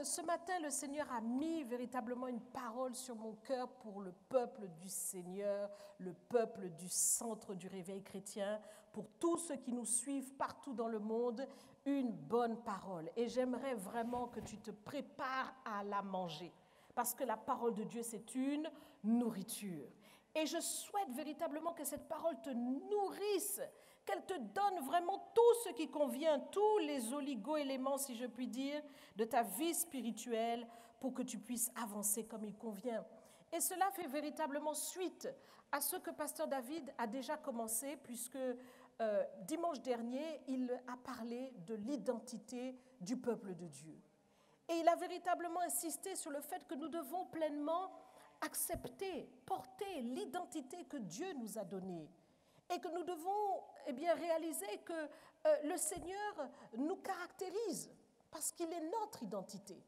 ce matin, le Seigneur a mis véritablement une parole sur mon cœur pour le peuple du Seigneur, le peuple du centre du réveil chrétien, pour tous ceux qui nous suivent partout dans le monde, une bonne parole. Et j'aimerais vraiment que tu te prépares à la manger, parce que la parole de Dieu, c'est une nourriture. Et je souhaite véritablement que cette parole te nourrisse, qu'elle te donne vraiment tout ce qui convient, tous les oligo-éléments, si je puis dire, de ta vie spirituelle pour que tu puisses avancer comme il convient. Et cela fait véritablement suite à ce que Pasteur David a déjà commencé, puisque dimanche dernier, il a parlé de l'identité du peuple de Dieu. Et il a véritablement insisté sur le fait que nous devons pleinement accepter, porter l'identité que Dieu nous a donnée et que nous devons réaliser que le Seigneur nous caractérise parce qu'il est notre identité.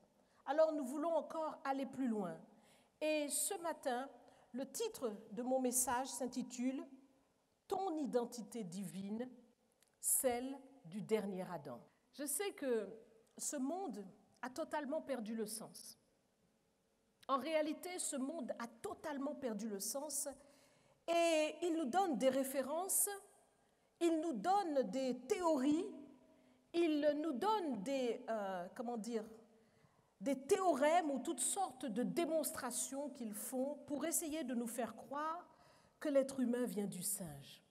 Alors nous voulons encore aller plus loin. Et ce matin, le titre de mon message s'intitule « Ton identité divine, celle du dernier Adam ». Je sais que ce monde a totalement perdu le sens. En réalité, ce monde a totalement perdu le sens et il nous donne des références, il nous donne des théories, il nous donne des théorèmes ou toutes sortes de démonstrations qu'ils font pour essayer de nous faire croire que l'être humain vient du singe.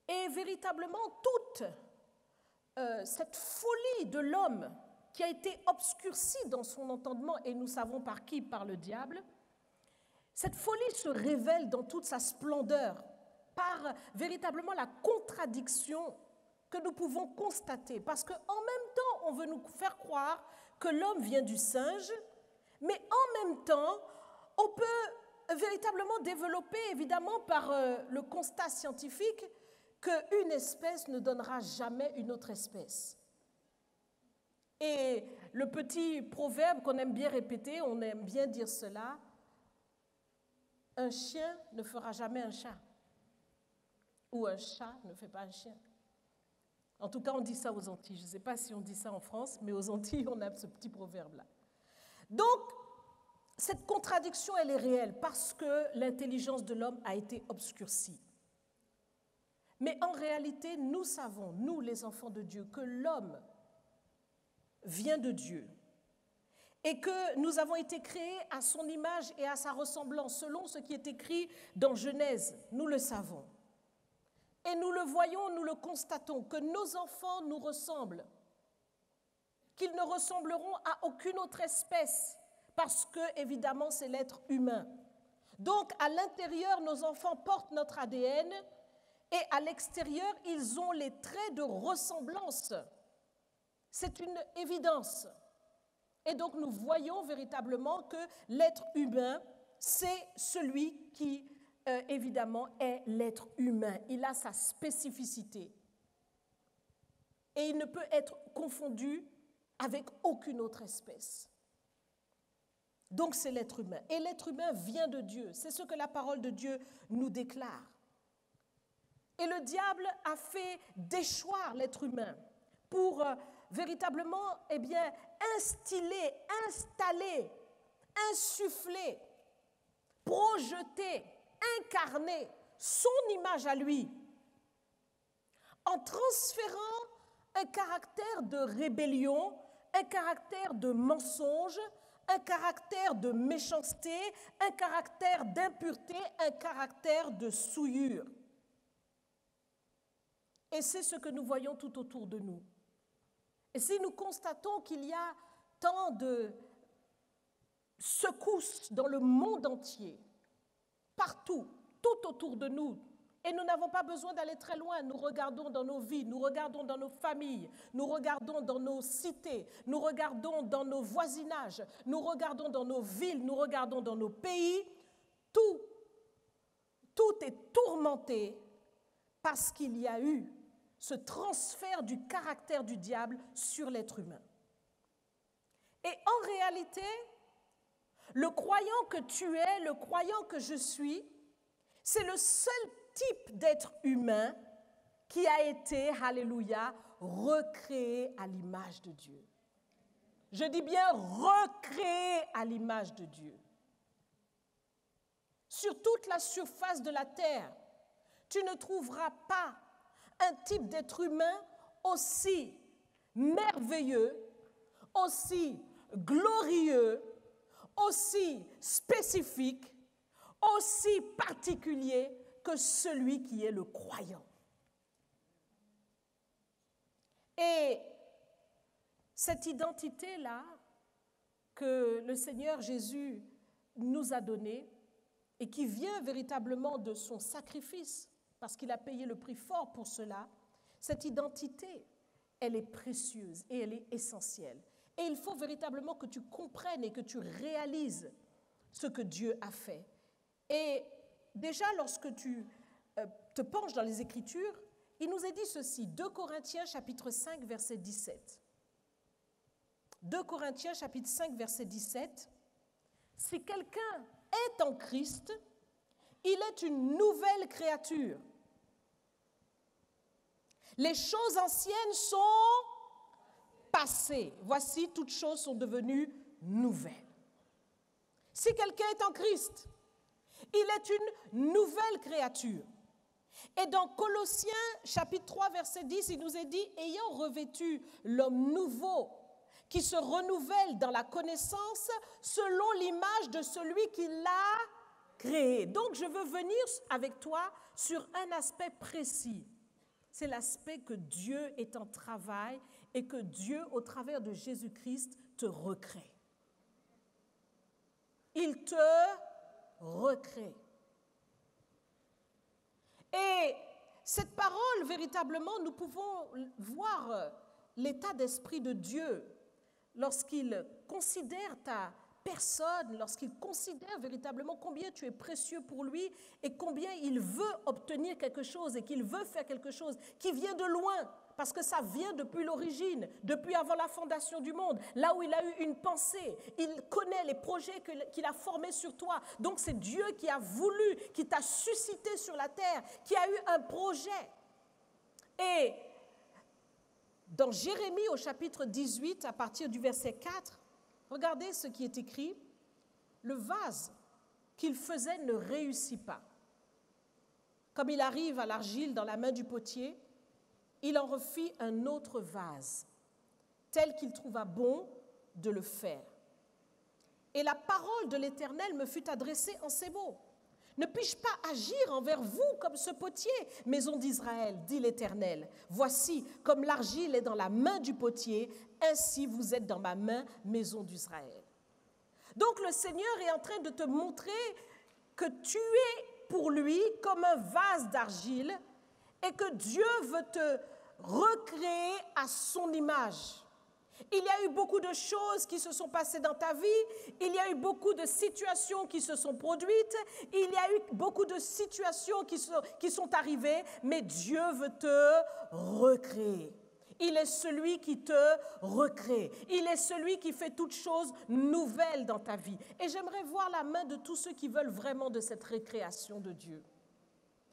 Et véritablement, toute cette folie de l'homme qui a été obscurcie dans son entendement, et nous savons par qui? Par le diable, cette folie se révèle dans toute sa splendeur, par véritablement la contradiction que nous pouvons constater. Parce qu'en même temps, on veut nous faire croire que l'homme vient du singe, mais en même temps, on peut véritablement développer, évidemment, par le constat scientifique, qu'une espèce ne donnera jamais une autre espèce. Et le petit proverbe qu'on aime bien répéter, on aime bien dire cela, un chien ne fera jamais un chat. Ou un chat ne fait pas un chien. En tout cas, on dit ça aux Antilles. Je ne sais pas si on dit ça en France, mais aux Antilles, on a ce petit proverbe-là. Donc, cette contradiction, elle est réelle parce que l'intelligence de l'homme a été obscurcie. Mais en réalité, nous savons, nous les enfants de Dieu, que l'homme vient de Dieu et que nous avons été créés à son image et à sa ressemblance, selon ce qui est écrit dans Genèse, nous le savons. Et nous le voyons, nous le constatons, que nos enfants nous ressemblent, qu'ils ne ressembleront à aucune autre espèce, parce que, évidemment, c'est l'être humain. Donc, à l'intérieur, nos enfants portent notre ADN, et à l'extérieur, ils ont les traits de ressemblance. C'est une évidence. Et donc, nous voyons véritablement que l'être humain, c'est celui qui, évidemment, est l'être humain. Il a sa spécificité. Et il ne peut être confondu avec aucune autre espèce. Donc, c'est l'être humain. Et l'être humain vient de Dieu. C'est ce que la parole de Dieu nous déclare. Et le diable a fait déchoir l'être humain pour véritablement instiller, installer, insuffler, projeter, incarner son image à lui en transférant un caractère de rébellion, un caractère de mensonge, un caractère de méchanceté, un caractère d'impureté, un caractère de souillure. Et c'est ce que nous voyons tout autour de nous. Et si nous constatons qu'il y a tant de secousses dans le monde entier, partout, tout autour de nous, et nous n'avons pas besoin d'aller très loin, nous regardons dans nos vies, nous regardons dans nos familles, nous regardons dans nos cités, nous regardons dans nos voisinages, nous regardons dans nos villes, nous regardons dans nos pays, tout est tourmenté parce qu'il y a eu ce transfert du caractère du diable sur l'être humain. Et en réalité, le croyant que tu es, le croyant que je suis, c'est le seul type d'être humain qui a été, alléluia, recréés à l'image de Dieu. Je dis bien recréés à l'image de Dieu. Sur toute la surface de la terre, tu ne trouveras pas un type d'être humain aussi merveilleux, aussi glorieux, aussi spécifique, aussi particulier que celui qui est le croyant. Et cette identité-là que le Seigneur Jésus nous a donnée et qui vient véritablement de son sacrifice, parce qu'il a payé le prix fort pour cela, cette identité, elle est précieuse et elle est essentielle. Et il faut véritablement que tu comprennes et que tu réalises ce que Dieu a fait. Et déjà, lorsque tu te penches dans les Écritures, il nous est dit ceci, 2 Corinthiens chapitre 5, verset 17. 2 Corinthiens chapitre 5, verset 17. Si quelqu'un est en Christ, il est une nouvelle créature. Les choses anciennes sont passées. Voici, toutes choses sont devenues nouvelles. Si quelqu'un est en Christ, il est une nouvelle créature. Et dans Colossiens chapitre 3, verset 10, il nous est dit, ayant revêtu l'homme nouveau, qui se renouvelle dans la connaissance selon l'image de celui qui l'a créé. Donc, je veux venir avec toi sur un aspect précis. C'est l'aspect que Dieu est en travail et que Dieu, au travers de Jésus-Christ, te recrée. Il te recrée. Et cette parole, véritablement, nous pouvons voir l'état d'esprit de Dieu lorsqu'il considère ta personne, lorsqu'il considère véritablement combien tu es précieux pour lui et combien il veut obtenir quelque chose et qu'il veut faire quelque chose qui vient de loin, parce que ça vient depuis l'origine, depuis avant la fondation du monde, là où il a eu une pensée. Il connaît les projets qu'il a formés sur toi. Donc c'est Dieu qui a voulu, qui t'a suscité sur la terre, qui a eu un projet. Et dans Jérémie au chapitre 18, à partir du verset 4, regardez ce qui est écrit. Le vase qu'il faisait ne réussit pas. Comme il arrive à l'argile dans la main du potier, il en refit un autre vase, tel qu'il trouva bon de le faire. Et la parole de l'Éternel me fut adressée en ces mots. Ne puis-je pas agir envers vous comme ce potier, maison d'Israël, dit l'Éternel. Voici, comme l'argile est dans la main du potier, ainsi vous êtes dans ma main, maison d'Israël. Donc le Seigneur est en train de te montrer que tu es pour lui comme un vase d'argile et que Dieu veut te recréer à son image. Il y a eu beaucoup de choses qui se sont passées dans ta vie, il y a eu beaucoup de situations qui se sont produites, il y a eu beaucoup de situations qui sont arrivées, mais Dieu veut te recréer. Il est celui qui te recrée. Il est celui qui fait toutes choses nouvelles dans ta vie. Et j'aimerais voir la main de tous ceux qui veulent vraiment de cette récréation de Dieu.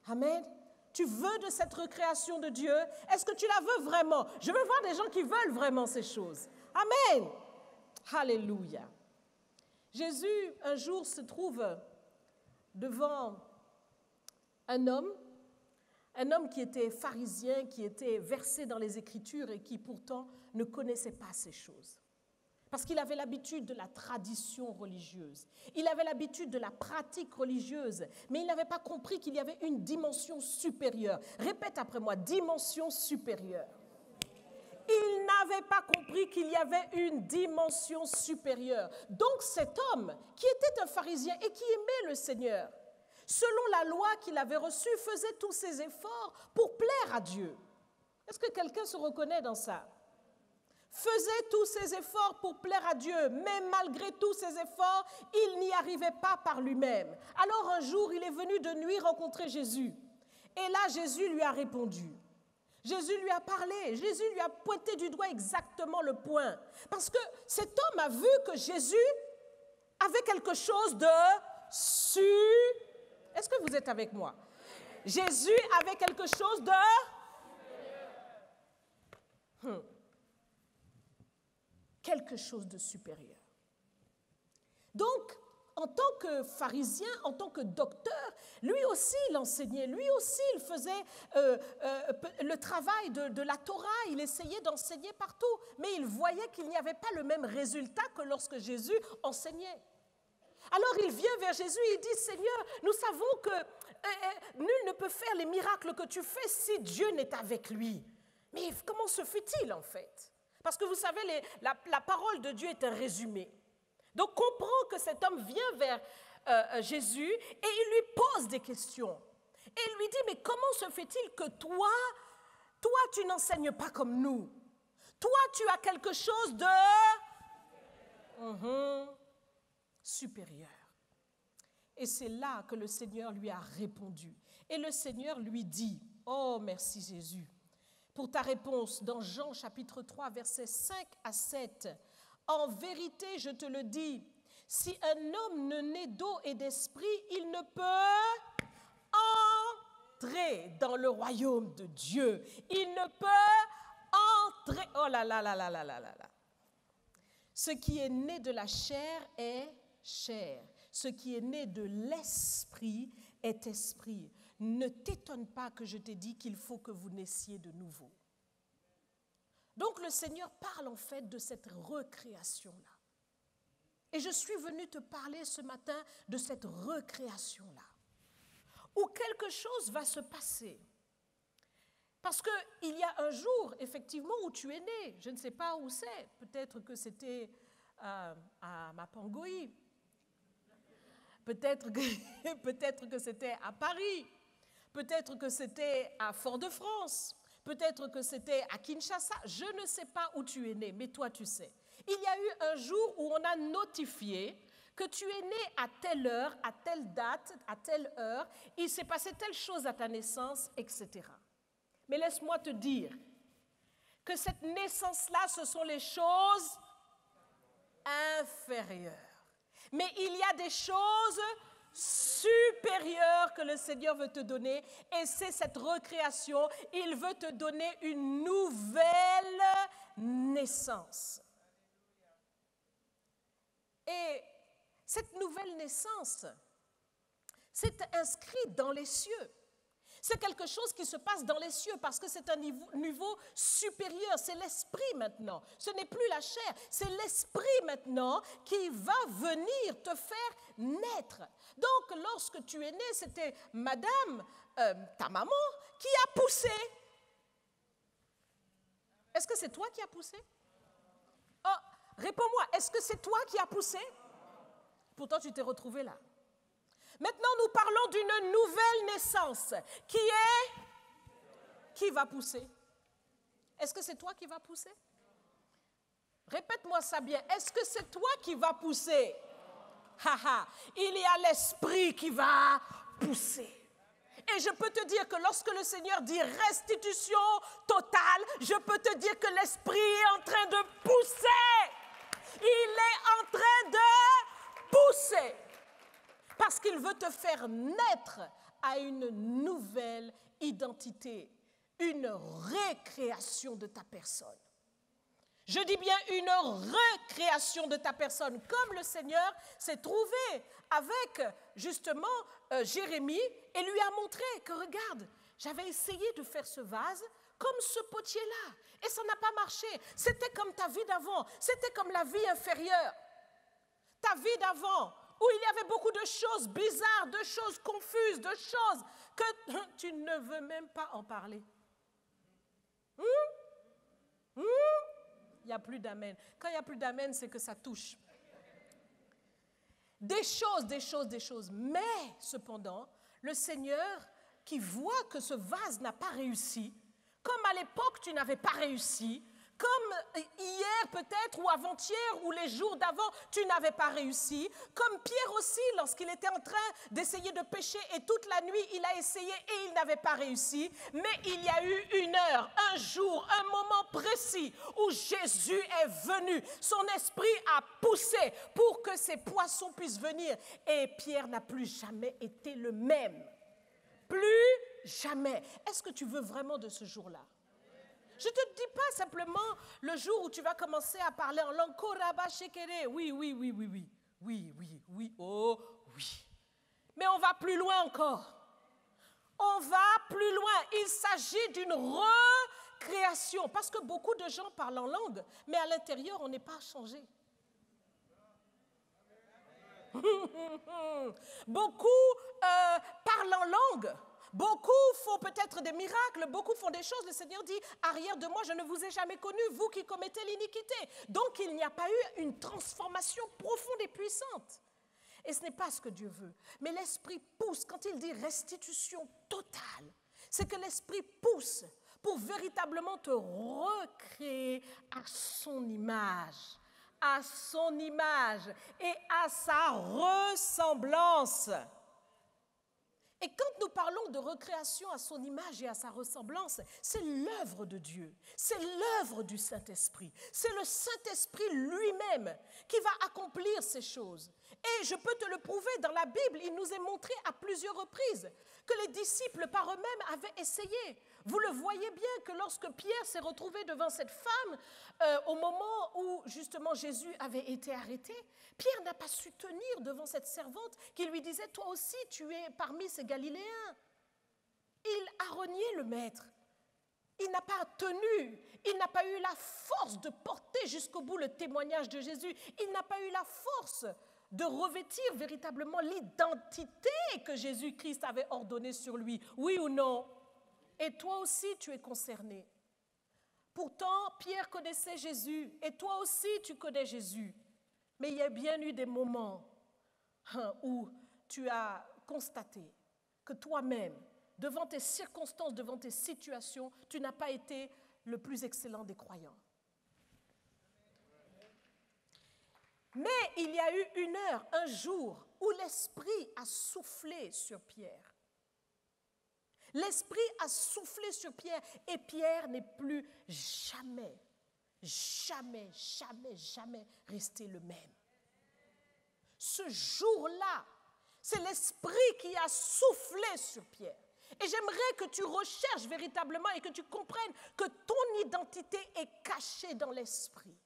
Amen. Tu veux de cette recréation de Dieu? Est-ce que tu la veux vraiment? Je veux voir des gens qui veulent vraiment ces choses. Amen. Alléluia. Jésus, un jour, se trouve devant un homme qui était pharisien, qui était versé dans les Écritures et qui pourtant ne connaissait pas ces choses. Parce qu'il avait l'habitude de la tradition religieuse. Il avait l'habitude de la pratique religieuse. Mais il n'avait pas compris qu'il y avait une dimension supérieure. Répète après moi, dimension supérieure. Il n'avait pas compris qu'il y avait une dimension supérieure. Donc cet homme, qui était un pharisien et qui aimait le Seigneur, selon la loi qu'il avait reçue, faisait tous ses efforts pour plaire à Dieu. Est-ce que quelqu'un se reconnaît dans ça? Faisait tous ses efforts pour plaire à Dieu, mais malgré tous ses efforts, il n'y arrivait pas par lui-même. Alors un jour, il est venu de nuit rencontrer Jésus. Et là, Jésus lui a répondu. Jésus lui a parlé. Jésus lui a pointé du doigt exactement le point. Parce que cet homme a vu que Jésus avait quelque chose de Est-ce que vous êtes avec moi? Jésus avait quelque chose de Quelque chose de supérieur. Donc, en tant que pharisien, en tant que docteur, lui aussi il enseignait, lui aussi il faisait le travail de la Torah, il essayait d'enseigner partout, mais il voyait qu'il n'y avait pas le même résultat que lorsque Jésus enseignait. Alors il vient vers Jésus et il dit, Seigneur, nous savons que nul ne peut faire les miracles que tu fais si Dieu n'est avec lui. Mais comment se fait-il en fait? Parce que vous savez, la parole de Dieu est un résumé. Donc comprends que cet homme vient vers Jésus et il lui pose des questions. Et il lui dit, mais comment se fait-il que toi tu n'enseignes pas comme nous? Toi, tu as quelque chose de supérieur. Et c'est là que le Seigneur lui a répondu. Et le Seigneur lui dit, oh merci Jésus, pour ta réponse dans Jean chapitre 3, versets 5 à 7. En vérité, je te le dis, si un homme ne naît d'eau et d'esprit, il ne peut entrer dans le royaume de Dieu. Il ne peut entrer. Oh là là là là là là là là. Ce qui est né de la chair est chair. Ce qui est né de l'esprit est esprit. Ne t'étonne pas que je t'ai dit qu'il faut que vous naissiez de nouveau. Donc le Seigneur parle en fait de cette recréation-là. Et je suis venue te parler ce matin de cette recréation-là, où quelque chose va se passer. Parce qu'il y a un jour, effectivement, où tu es né. Je ne sais pas où c'est. Peut-être que c'était à Mapangoi. Peut-être que c'était à Paris. Peut-être que c'était à Fort-de-France. Peut-être que c'était à Kinshasa. Je ne sais pas où tu es né, mais toi, tu sais. Il y a eu un jour où on a notifié que tu es né à telle heure, à telle date, à telle heure. Il s'est passé telle chose à ta naissance, etc. Mais laisse-moi te dire que cette naissance-là, ce sont les choses inférieures. Mais il y a des choses supérieures que le Seigneur veut te donner, et c'est cette recréation. Il veut te donner une nouvelle naissance. Et cette nouvelle naissance, c'est inscrit dans les cieux. C'est quelque chose qui se passe dans les cieux parce que c'est un niveau supérieur. C'est l'esprit maintenant. Ce n'est plus la chair. C'est l'esprit maintenant qui va venir te faire naître. Donc, lorsque tu es né, c'était madame, ta maman, qui a poussé. Est-ce que c'est toi qui as poussé? Oh, réponds-moi, est-ce que c'est toi qui as poussé? Pourtant, tu t'es retrouvé là. Maintenant, nous parlons d'une nouvelle naissance qui va pousser. Est-ce que c'est toi qui vas pousser? Répète-moi ça bien. Est-ce que c'est toi qui vas pousser? Il y a l'esprit qui va pousser. Et je peux te dire que lorsque le Seigneur dit restitution totale, je peux te dire que l'esprit est en train de pousser. Il est en train de pousser. Parce qu'il veut te faire naître à une nouvelle identité, une recréation de ta personne. Je dis bien une recréation de ta personne, comme le Seigneur s'est trouvé avec justement Jérémie et lui a montré que regarde, j'avais essayé de faire ce vase comme ce potier-là et ça n'a pas marché. C'était comme ta vie d'avant, c'était comme la vie inférieure. Ta vie d'avant, où il y avait beaucoup de choses bizarres, de choses confuses, de choses que tu ne veux même pas en parler. Il n'y a plus d'amen. Quand il n'y a plus d'amen, c'est que ça touche. Des choses. Mais, cependant, le Seigneur, qui voit que ce vase n'a pas réussi, comme à l'époque tu n'avais pas réussi, comme hier peut-être, ou avant-hier, ou les jours d'avant, tu n'avais pas réussi. Comme Pierre aussi, lorsqu'il était en train d'essayer de pécher, et toute la nuit, il a essayé et il n'avait pas réussi. Mais il y a eu une heure, un jour, un moment précis où Jésus est venu. Son esprit a poussé pour que ces poissons puissent venir. Et Pierre n'a plus jamais été le même. Plus jamais. Est-ce que tu veux vraiment de ce jour-là? Je ne te dis pas simplement le jour où tu vas commencer à parler en langue koraba shekere. Oui, oui, oui, oui, oui. Oui, oui, oui, oh, oui. Mais on va plus loin encore. On va plus loin. Il s'agit d'une recréation. Parce que beaucoup de gens parlent en langue, mais à l'intérieur, on n'est pas changé. Beaucoup parlent en langue. Beaucoup font peut-être des miracles, beaucoup font des choses. Le Seigneur dit, arrière de moi, je ne vous ai jamais connu, vous qui commettez l'iniquité. Donc il n'y a pas eu une transformation profonde et puissante. Et ce n'est pas ce que Dieu veut. Mais l'Esprit pousse, quand il dit restitution totale, c'est que l'Esprit pousse pour véritablement te recréer à son image et à sa ressemblance. Et quand nous parlons de recréation à son image et à sa ressemblance, c'est l'œuvre de Dieu, c'est l'œuvre du Saint-Esprit. C'est le Saint-Esprit lui-même qui va accomplir ces choses. Et je peux te le prouver, dans la Bible, il nous est montré à plusieurs reprises que les disciples par eux-mêmes avaient essayé. Vous le voyez bien que lorsque Pierre s'est retrouvé devant cette femme, au moment où justement Jésus avait été arrêté, Pierre n'a pas su tenir devant cette servante qui lui disait « Toi aussi, tu es parmi ces Galiléens ». Il a renié le maître. Il n'a pas tenu, il n'a pas eu la force de porter jusqu'au bout le témoignage de Jésus. Il n'a pas eu la force de revêtir véritablement l'identité que Jésus-Christ avait ordonnée sur lui. Oui ou non? Et toi aussi, tu es concerné. Pourtant, Pierre connaissait Jésus, et toi aussi, tu connais Jésus. Mais il y a bien eu des moments où tu as constaté que toi-même, devant tes circonstances, devant tes situations, tu n'as pas été le plus excellent des croyants. Mais il y a eu une heure, un jour, où l'Esprit a soufflé sur Pierre. L'Esprit a soufflé sur Pierre et Pierre n'est plus jamais resté le même. Ce jour-là, c'est l'Esprit qui a soufflé sur Pierre. Et j'aimerais que tu recherches véritablement et que tu comprennes que ton identité est cachée dans l'Esprit.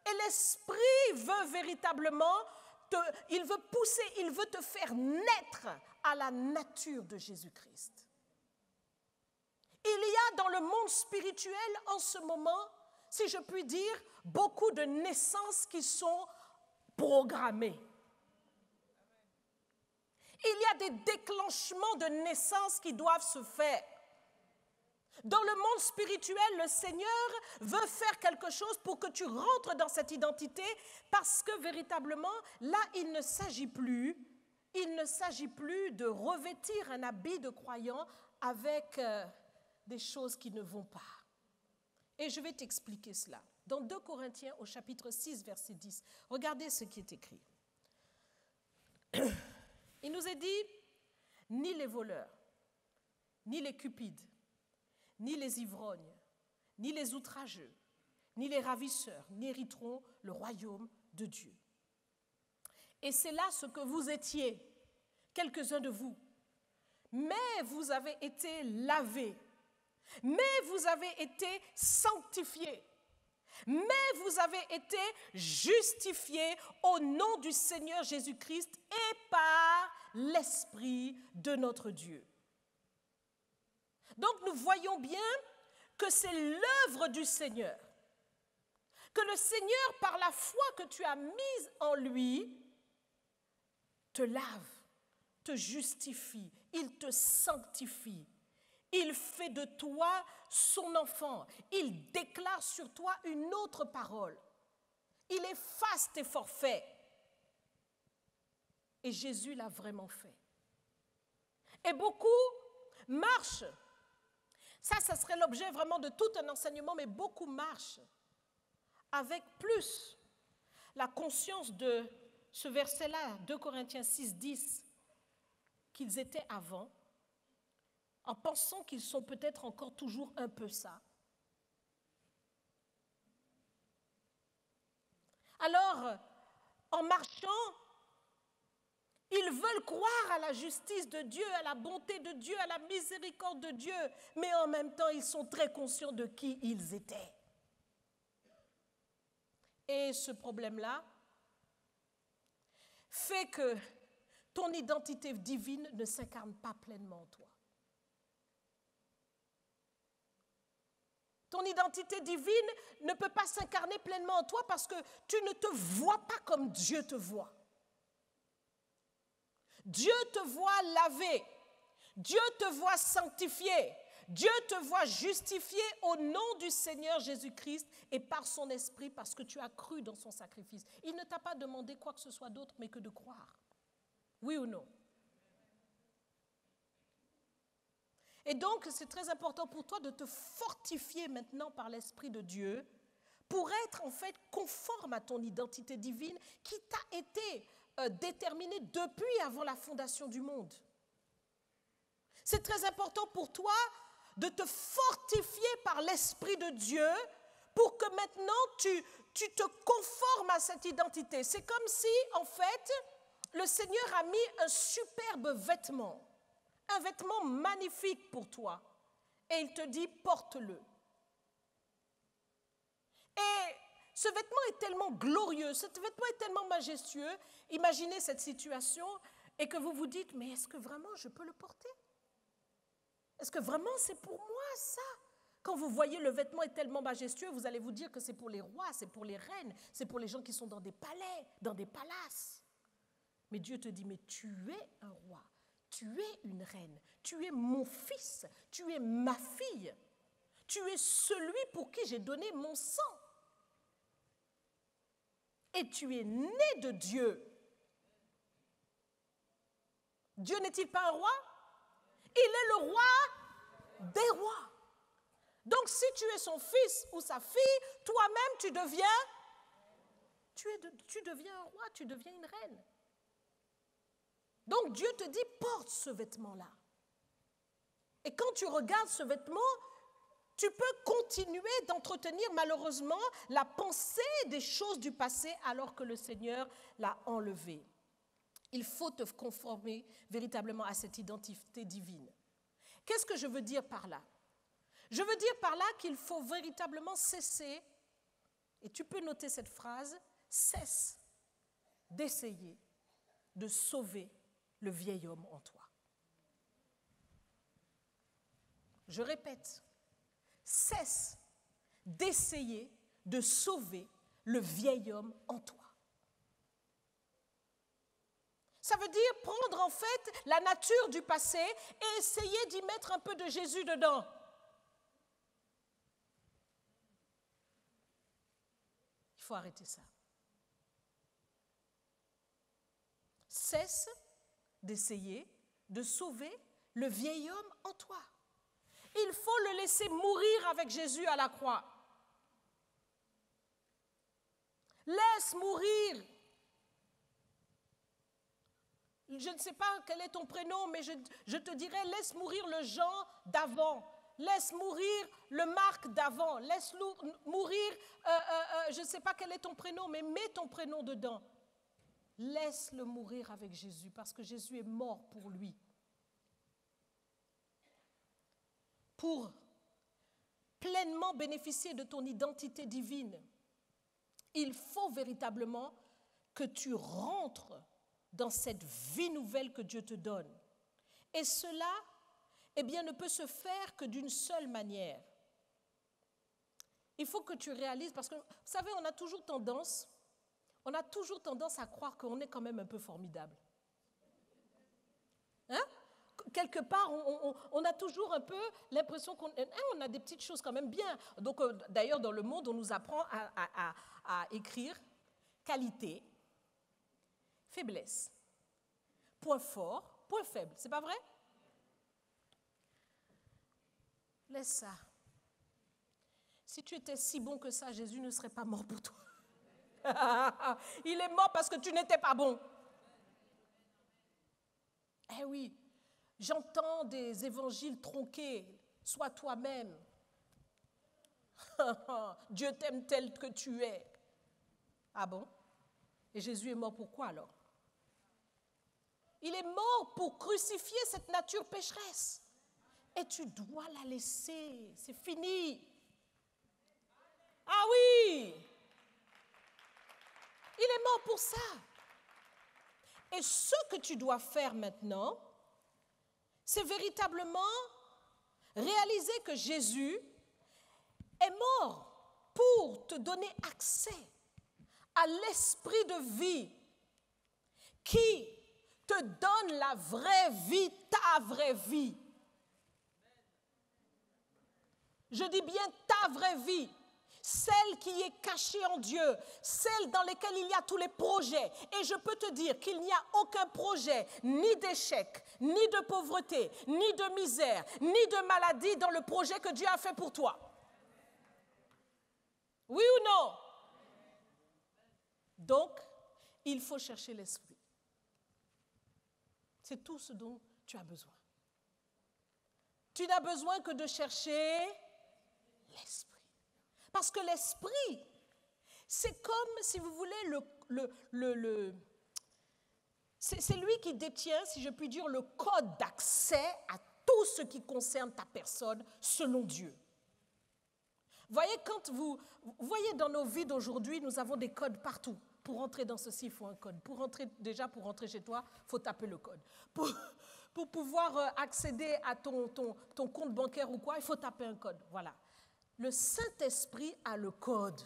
Et l'Esprit veut véritablement, il veut pousser, il veut te faire naître à la nature de Jésus-Christ. Il y a dans le monde spirituel en ce moment, si je puis dire, beaucoup de naissances qui sont programmées. Il y a des déclenchements de naissance qui doivent se faire. Dans le monde spirituel, le Seigneur veut faire quelque chose pour que tu rentres dans cette identité parce que véritablement, là, il ne s'agit plus de revêtir un habit de croyant avec des choses qui ne vont pas. Et je vais t'expliquer cela. Dans 2 Corinthiens au chapitre 6, verset 10, regardez ce qui est écrit. Il nous est dit, ni les voleurs, ni les cupides, ni les ivrognes, ni les outrageux, ni les ravisseurs n'hériteront le royaume de Dieu. Et c'est là ce que vous étiez, quelques-uns de vous. Mais vous avez été lavés, mais vous avez été sanctifiés, mais vous avez été justifiés au nom du Seigneur Jésus-Christ et par l'Esprit de notre Dieu. Donc nous voyons bien que c'est l'œuvre du Seigneur, que le Seigneur, par la foi que tu as mise en lui, te lave, te justifie, il te sanctifie. Il fait de toi son enfant. Il déclare sur toi une autre parole. Il efface tes forfaits. Et Jésus l'a vraiment fait. Et beaucoup marchent. Ça serait l'objet vraiment de tout un enseignement, mais beaucoup marchent avec plus la conscience de ce verset-là, 2 Corinthiens 6, 10, qu'ils étaient avant, en pensant qu'ils sont peut-être encore toujours un peu ça. Alors, en marchant, Ils veulent croire à la justice de Dieu, à la bonté de Dieu, à la miséricorde de Dieu, mais en même temps, ils sont très conscients de qui ils étaient. Et ce problème-là fait que ton identité divine ne s'incarne pas pleinement en toi. Ton identité divine ne peut pas s'incarner pleinement en toi parce que tu ne te vois pas comme Dieu te voit. Dieu te voit lavé, Dieu te voit sanctifié, Dieu te voit justifié au nom du Seigneur Jésus-Christ et par son esprit parce que tu as cru dans son sacrifice. Il ne t'a pas demandé quoi que ce soit d'autre mais que de croire. Oui ou non? Et donc, c'est très important pour toi de te fortifier maintenant par l'Esprit de Dieu pour être en fait conforme à ton identité divine qui t'a été déterminée depuis avant la fondation du monde. C'est très important pour toi de te fortifier par l'Esprit de Dieu pour que maintenant tu te conformes à cette identité. C'est comme si, en fait, le Seigneur a mis un superbe vêtement, un vêtement magnifique pour toi. Et il te dit, porte-le. Et ce vêtement est tellement glorieux, ce vêtement est tellement majestueux. Imaginez cette situation et que vous vous dites, mais est-ce que vraiment je peux le porter? Est-ce que vraiment c'est pour moi ça? Quand vous voyez le vêtement est tellement majestueux, vous allez vous dire que c'est pour les rois, c'est pour les reines, c'est pour les gens qui sont dans des palais, dans des palaces. Mais Dieu te dit, mais tu es un roi, tu es une reine, tu es mon fils, tu es ma fille, tu es celui pour qui j'ai donné mon sang. Et tu es né de Dieu. Dieu n'est-il pas un roi? Il est le roi des rois. Donc si tu es son fils ou sa fille, toi-même tu deviens un roi, tu deviens une reine. Donc Dieu te dit, porte ce vêtement-là. Et quand tu regardes ce vêtement, tu peux continuer d'entretenir malheureusement la pensée des choses du passé alors que le Seigneur l'a enlevé. Il faut te conformer véritablement à cette identité divine. Qu'est-ce que je veux dire par là? Je veux dire par là qu'il faut véritablement cesser, et tu peux noter cette phrase, cesse d'essayer de sauver le vieil homme en toi. Je répète, cesse d'essayer de sauver le vieil homme en toi. Ça veut dire prendre en fait la nature du passé et essayer d'y mettre un peu de Jésus dedans. Il faut arrêter ça. Cesse d'essayer de sauver le vieil homme en toi. Il faut le laisser mourir avec Jésus à la croix. Laisse mourir. Je ne sais pas quel est ton prénom, mais je te dirais, laisse mourir le Jean d'avant. Laisse mourir le Marc d'avant. Laisse mourir, je ne sais pas quel est ton prénom, mais mets ton prénom dedans. Laisse-le mourir avec Jésus, parce que Jésus est mort pour lui. Pour pleinement bénéficier de ton identité divine, il faut véritablement que tu rentres dans cette vie nouvelle que Dieu te donne. Et cela, eh bien, ne peut se faire que d'une seule manière. Il faut que tu réalises, parce que, vous savez, on a toujours tendance à croire qu'on est quand même un peu formidable. Hein? Quelque part, on a toujours un peu l'impression qu'on a des petites choses quand même bien. Donc, d'ailleurs, dans le monde, on nous apprend à écrire qualité, faiblesse, point fort, point faible. C'est pas vrai? Laisse ça. Si tu étais si bon que ça, Jésus ne serait pas mort pour toi. Il est mort parce que tu n'étais pas bon. Eh oui, j'entends des évangiles tronqués. Sois toi-même. Dieu t'aime tel que tu es. Ah bon? Et Jésus est mort pour quoi alors? Il est mort pour crucifier cette nature pécheresse. Et tu dois la laisser. C'est fini. Ah oui! Il est mort pour ça. Et ce que tu dois faire maintenant, c'est véritablement réaliser que Jésus est mort pour te donner accès à l'esprit de vie qui te donne la vraie vie, ta vraie vie. Je dis bien ta vraie vie, celle qui est cachée en Dieu, celle dans laquelle il y a tous les projets. Et je peux te dire qu'il n'y a aucun projet, ni d'échec, ni de pauvreté, ni de misère, ni de maladie dans le projet que Dieu a fait pour toi. Oui ou non? Donc, il faut chercher l'esprit. C'est tout ce dont tu as besoin. Tu n'as besoin que de chercher l'esprit. Parce que l'esprit, c'est comme, si vous voulez, c'est lui qui détient, si je puis dire, le code d'accès à tout ce qui concerne ta personne selon Dieu. Voyez, vous voyez dans nos vies d'aujourd'hui, nous avons des codes partout. Pour entrer dans ceci, il faut un code. Pour rentrer chez toi, il faut taper le code. Pour pouvoir accéder à ton compte bancaire ou quoi, il faut taper un code. Voilà. Le Saint-Esprit a le code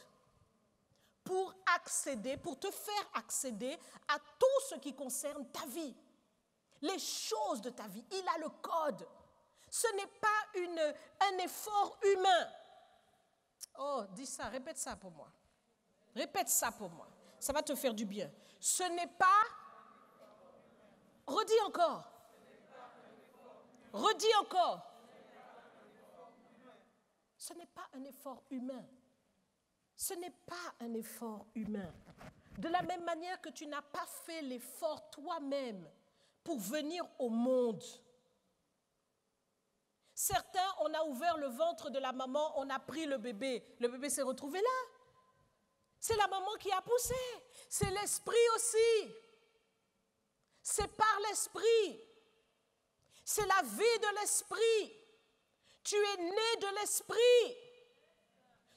pour accéder, pour te faire accéder à tout ce qui concerne ta vie. Les choses de ta vie, il a le code. Ce n'est pas un effort humain. Oh, dis ça, répète ça pour moi. Répète ça pour moi. Ça va te faire du bien. Ce n'est pas... Redis encore. Redis encore. Ce n'est pas un effort humain. Ce n'est pas un effort humain. De la même manière que tu n'as pas fait l'effort toi-même pour venir au monde. Certains, on a ouvert le ventre de la maman, on a pris le bébé s'est retrouvé là. C'est la maman qui a poussé. C'est l'esprit aussi. C'est par l'esprit. C'est la vie de l'esprit. Tu es né de l'esprit.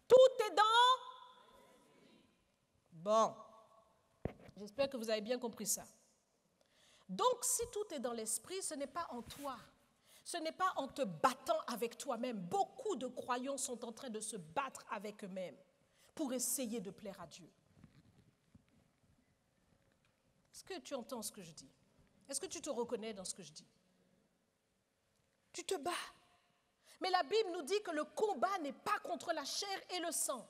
Tout est dans... Bon. J'espère que vous avez bien compris ça. Donc, si tout est dans l'esprit, ce n'est pas en toi. Ce n'est pas en te battant avec toi-même. Beaucoup de croyants sont en train de se battre avec eux-mêmes pour essayer de plaire à Dieu. Est-ce que tu entends ce que je dis? Est-ce que tu te reconnais dans ce que je dis? Tu te bats. Mais la Bible nous dit que le combat n'est pas contre la chair et le sang.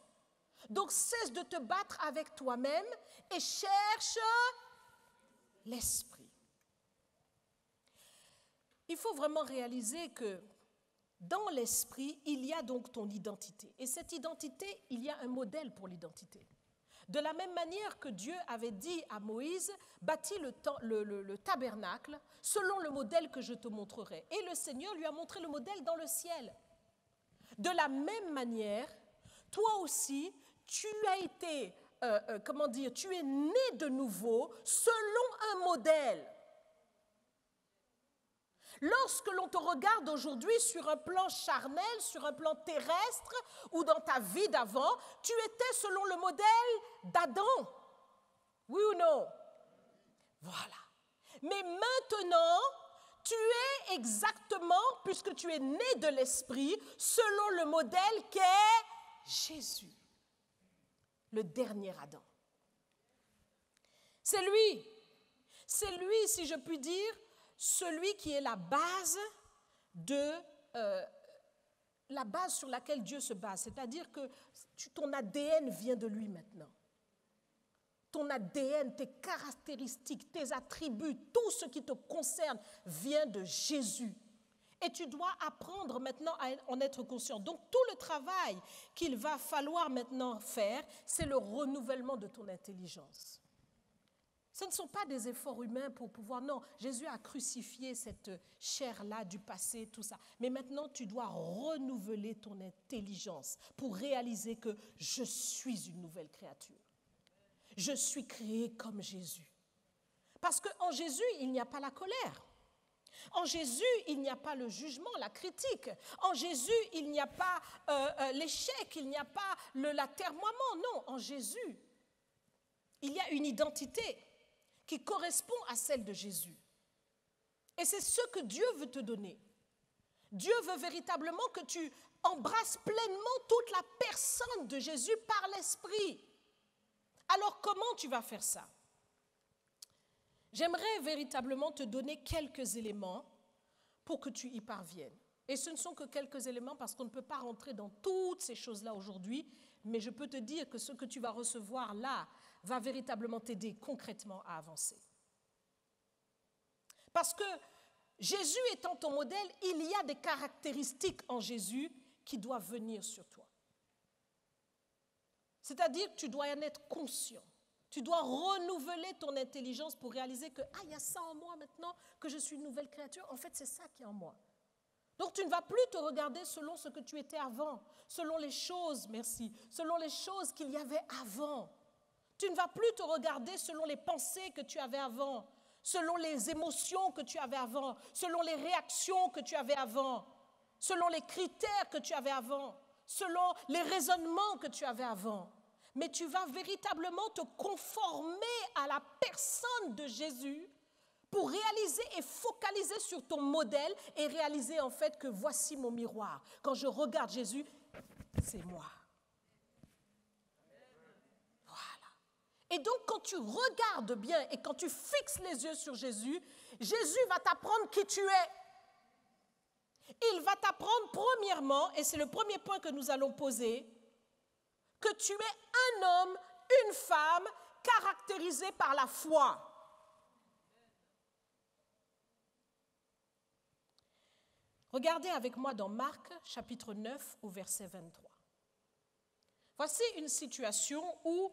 Donc cesse de te battre avec toi-même et cherche l'esprit. Il faut vraiment réaliser que dans l'esprit, il y a donc ton identité. Et cette identité, il y a un modèle pour l'identité. De la même manière que Dieu avait dit à Moïse, bâtis le tabernacle selon le modèle que je te montrerai. Et le Seigneur lui a montré le modèle dans le ciel. De la même manière, toi aussi, tu as été, tu es né de nouveau selon un modèle. Lorsque l'on te regarde aujourd'hui sur un plan charnel, sur un plan terrestre ou dans ta vie d'avant, tu étais selon le modèle d'Adam. Oui ou non? Voilà. Mais maintenant, tu es exactement, puisque tu es né de l'esprit, selon le modèle qu'est Jésus, le dernier Adam. C'est lui, si je puis dire, celui qui est la base sur laquelle Dieu se base. C'est-à-dire que ton ADN vient de lui maintenant. Ton ADN, tes caractéristiques, tes attributs, tout ce qui te concerne vient de Jésus. Et tu dois apprendre maintenant à en être conscient. Donc tout le travail qu'il va falloir maintenant faire, c'est le renouvellement de ton intelligence. Ce ne sont pas des efforts humains pour pouvoir... Non, Jésus a crucifié cette chair-là du passé, tout ça. Mais maintenant, tu dois renouveler ton intelligence pour réaliser que je suis une nouvelle créature. Je suis créé comme Jésus. Parce qu'en Jésus, il n'y a pas la colère. En Jésus, il n'y a pas le jugement, la critique. En Jésus, il n'y a pas l'échec, il n'y a pas l'atermoiement. Non, en Jésus, il y a une identité qui correspond à celle de Jésus. Et c'est ce que Dieu veut te donner. Dieu veut véritablement que tu embrasses pleinement toute la personne de Jésus par l'Esprit. Alors comment tu vas faire ça? J'aimerais véritablement te donner quelques éléments pour que tu y parviennes. Et ce ne sont que quelques éléments parce qu'on ne peut pas rentrer dans toutes ces choses-là aujourd'hui, mais je peux te dire que ce que tu vas recevoir là va véritablement t'aider concrètement à avancer. Parce que Jésus étant ton modèle, il y a des caractéristiques en Jésus qui doivent venir sur toi. C'est-à-dire que tu dois en être conscient. Tu dois renouveler ton intelligence pour réaliser que « Ah, il y a ça en moi maintenant, que je suis une nouvelle créature. » En fait, c'est ça qui est en moi. Donc, tu ne vas plus te regarder selon ce que tu étais avant, selon les choses, merci, selon les choses qu'il y avait avant. Tu ne vas plus te regarder selon les pensées que tu avais avant, selon les émotions que tu avais avant, selon les réactions que tu avais avant, selon les critères que tu avais avant, selon les raisonnements que tu avais avant. Mais tu vas véritablement te conformer à la personne de Jésus pour réaliser et focaliser sur ton modèle et réaliser en fait que voici mon miroir. Quand je regarde Jésus, c'est moi. Voilà. Et donc quand tu regardes bien et quand tu fixes les yeux sur Jésus, Jésus va t'apprendre qui tu es. Il va t'apprendre premièrement, et c'est le premier point que nous allons poser, que tu es un homme, une femme caractérisés par la foi. Regardez avec moi dans Marc, chapitre 9, au verset 23. Voici une situation où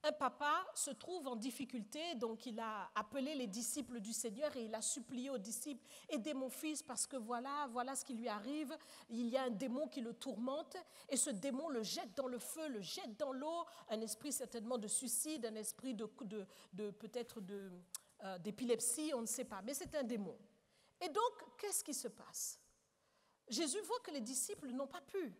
un papa se trouve en difficulté, donc il a appelé les disciples du Seigneur et il a supplié aux disciples « Aidez mon fils parce que voilà ce qui lui arrive, il y a un démon qui le tourmente et ce démon le jette dans le feu, le jette dans l'eau, un esprit certainement de suicide, un esprit peut-être d'épilepsie, on ne sait pas, mais c'est un démon. » Et donc, qu'est-ce qui se passe? Jésus voit que les disciples n'ont pas pu.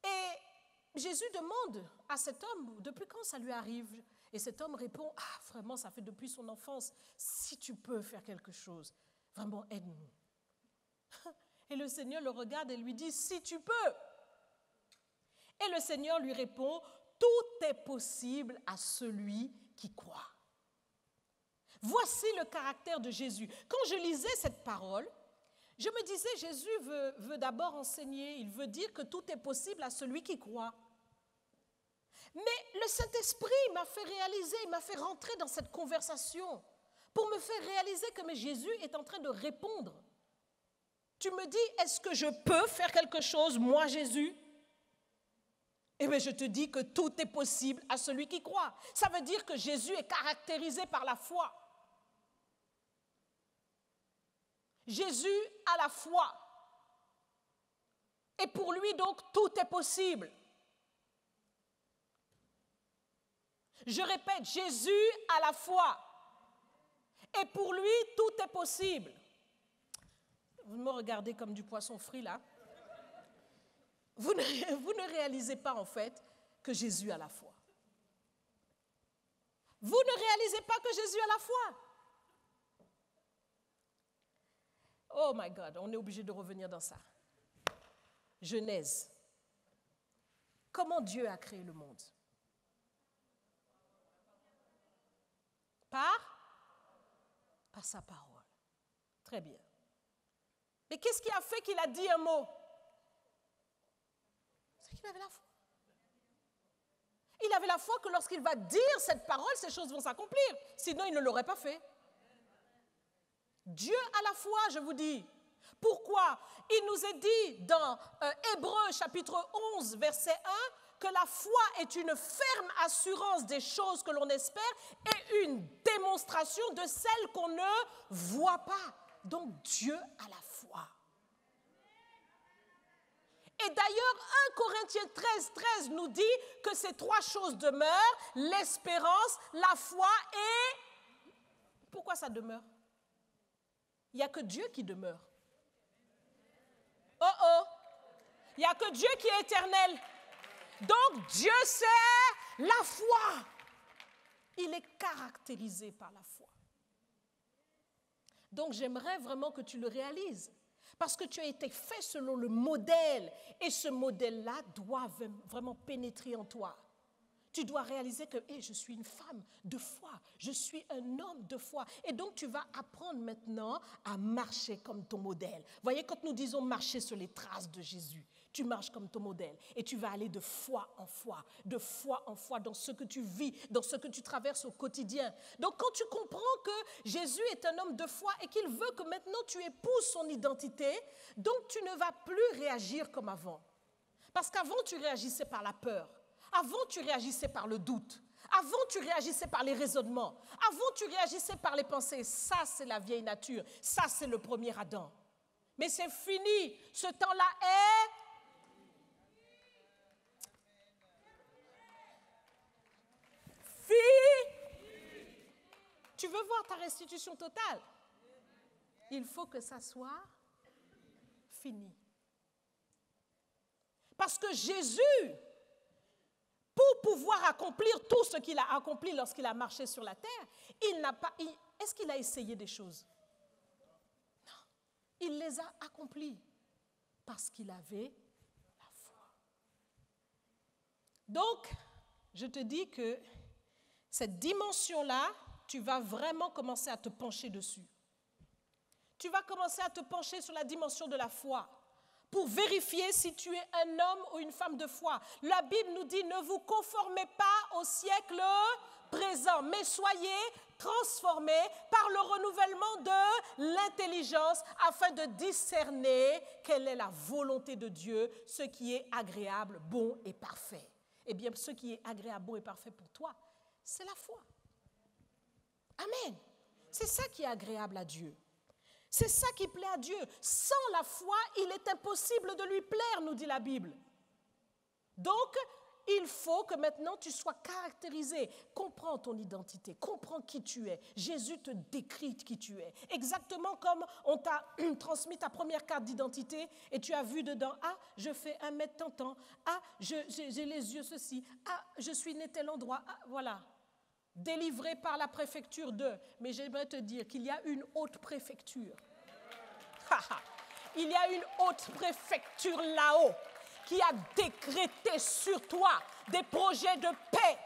Et Jésus demande à cet homme, depuis quand ça lui arrive? Et cet homme répond, ah vraiment, ça fait depuis son enfance, si tu peux faire quelque chose, vraiment aide-nous. Et le Seigneur le regarde et lui dit, si tu peux. Et le Seigneur lui répond, tout est possible à celui qui croit. Voici le caractère de Jésus. Quand je lisais cette parole, je me disais, Jésus veut d'abord enseigner, il veut dire que tout est possible à celui qui croit. Mais le Saint-Esprit m'a fait réaliser, il m'a fait rentrer dans cette conversation pour me faire réaliser que Jésus est en train de répondre. Tu me dis, est-ce que je peux faire quelque chose, moi Jésus? Eh bien, je te dis que tout est possible à celui qui croit. Ça veut dire que Jésus est caractérisé par la foi. Jésus a la foi. Et pour lui, donc, tout est possible. Je répète, Jésus a la foi. Et pour lui, tout est possible. Vous me regardez comme du poisson frit, là. Vous ne réalisez pas, en fait, que Jésus a la foi. Vous ne réalisez pas que Jésus a la foi. Oh my God, on est obligé de revenir dans ça. Genèse. Comment Dieu a créé le monde? Par sa parole. Très bien. Mais qu'est-ce qui a fait qu'il a dit un mot? C'est qu'il avait la foi. Il avait la foi que lorsqu'il va dire cette parole, ces choses vont s'accomplir. Sinon, il ne l'aurait pas fait. Dieu a la foi, je vous dis. Pourquoi? Il nous est dit dans Hébreux chapitre 11, verset 1, que la foi est une ferme assurance des choses que l'on espère et une démonstration de celles qu'on ne voit pas. Donc Dieu a la foi. Et d'ailleurs, 1 Corinthiens 13 nous dit que ces trois choses demeurent, l'espérance, la foi et Pourquoi ça demeure? Il n'y a que Dieu qui demeure. Oh oh! Il n'y a que Dieu qui est éternel. Donc Dieu, c'est la foi. Il est caractérisé par la foi. Donc j'aimerais vraiment que tu le réalises. Parce que tu as été fait selon le modèle. Et ce modèle-là doit vraiment pénétrer en toi. Tu dois réaliser que je suis une femme de foi, je suis un homme de foi. Et donc tu vas apprendre maintenant à marcher comme ton modèle. Voyez, quand nous disons marcher sur les traces de Jésus, tu marches comme ton modèle et tu vas aller de foi en foi dans ce que tu vis, dans ce que tu traverses au quotidien. Donc quand tu comprends que Jésus est un homme de foi et qu'il veut que maintenant tu épouses son identité, donc tu ne vas plus réagir comme avant. Parce qu'avant tu réagissais par la peur. Avant, tu réagissais par le doute. Avant, tu réagissais par les raisonnements. Avant, tu réagissais par les pensées. Ça, c'est la vieille nature. Ça, c'est le premier Adam. Mais c'est fini. Ce temps-là est... fini. Tu veux voir ta restitution totale? Il faut que ça soit fini. Parce que Jésus... pour pouvoir accomplir tout ce qu'il a accompli lorsqu'il a marché sur la terre, est-ce qu'il a essayé des choses? Non. Il les a accomplies parce qu'il avait la foi. Donc, je te dis que cette dimension-là, tu vas vraiment commencer à te pencher dessus. Tu vas commencer à te pencher sur la dimension de la foi, pour vérifier si tu es un homme ou une femme de foi. La Bible nous dit, ne vous conformez pas au siècle présent, mais soyez transformés par le renouvellement de l'intelligence afin de discerner quelle est la volonté de Dieu, ce qui est agréable, bon et parfait. Eh bien, ce qui est agréable, bon et parfait pour toi, c'est la foi. Amen. C'est ça qui est agréable à Dieu. C'est ça qui plaît à Dieu. Sans la foi, il est impossible de lui plaire, nous dit la Bible. Donc, il faut que maintenant tu sois caractérisé. Comprends ton identité, comprends qui tu es. Jésus te décrit qui tu es. Exactement comme on t'a transmis ta première carte d'identité et tu as vu dedans, ah, je fais 1 m tant, ah, j'ai les yeux ceci, ah, je suis né tel endroit, ah, voilà. Délivré par la préfecture de. Mais j'aimerais te dire qu'il y a une haute préfecture. Il y a une haute préfecture là-haut qui a décrété sur toi des projets de paix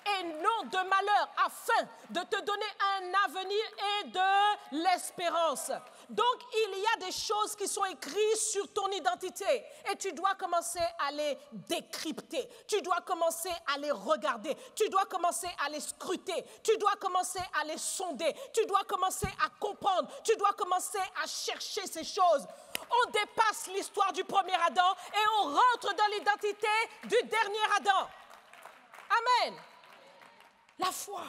et non de malheur afin de te donner un avenir et de l'espérance. Donc, il y a des choses qui sont écrites sur ton identité et tu dois commencer à les décrypter. Tu dois commencer à les regarder. Tu dois commencer à les scruter. Tu dois commencer à les sonder. Tu dois commencer à comprendre. Tu dois commencer à chercher ces choses. On dépasse l'histoire du premier Adam et on rentre dans l'identité du dernier Adam. Amen. La foi.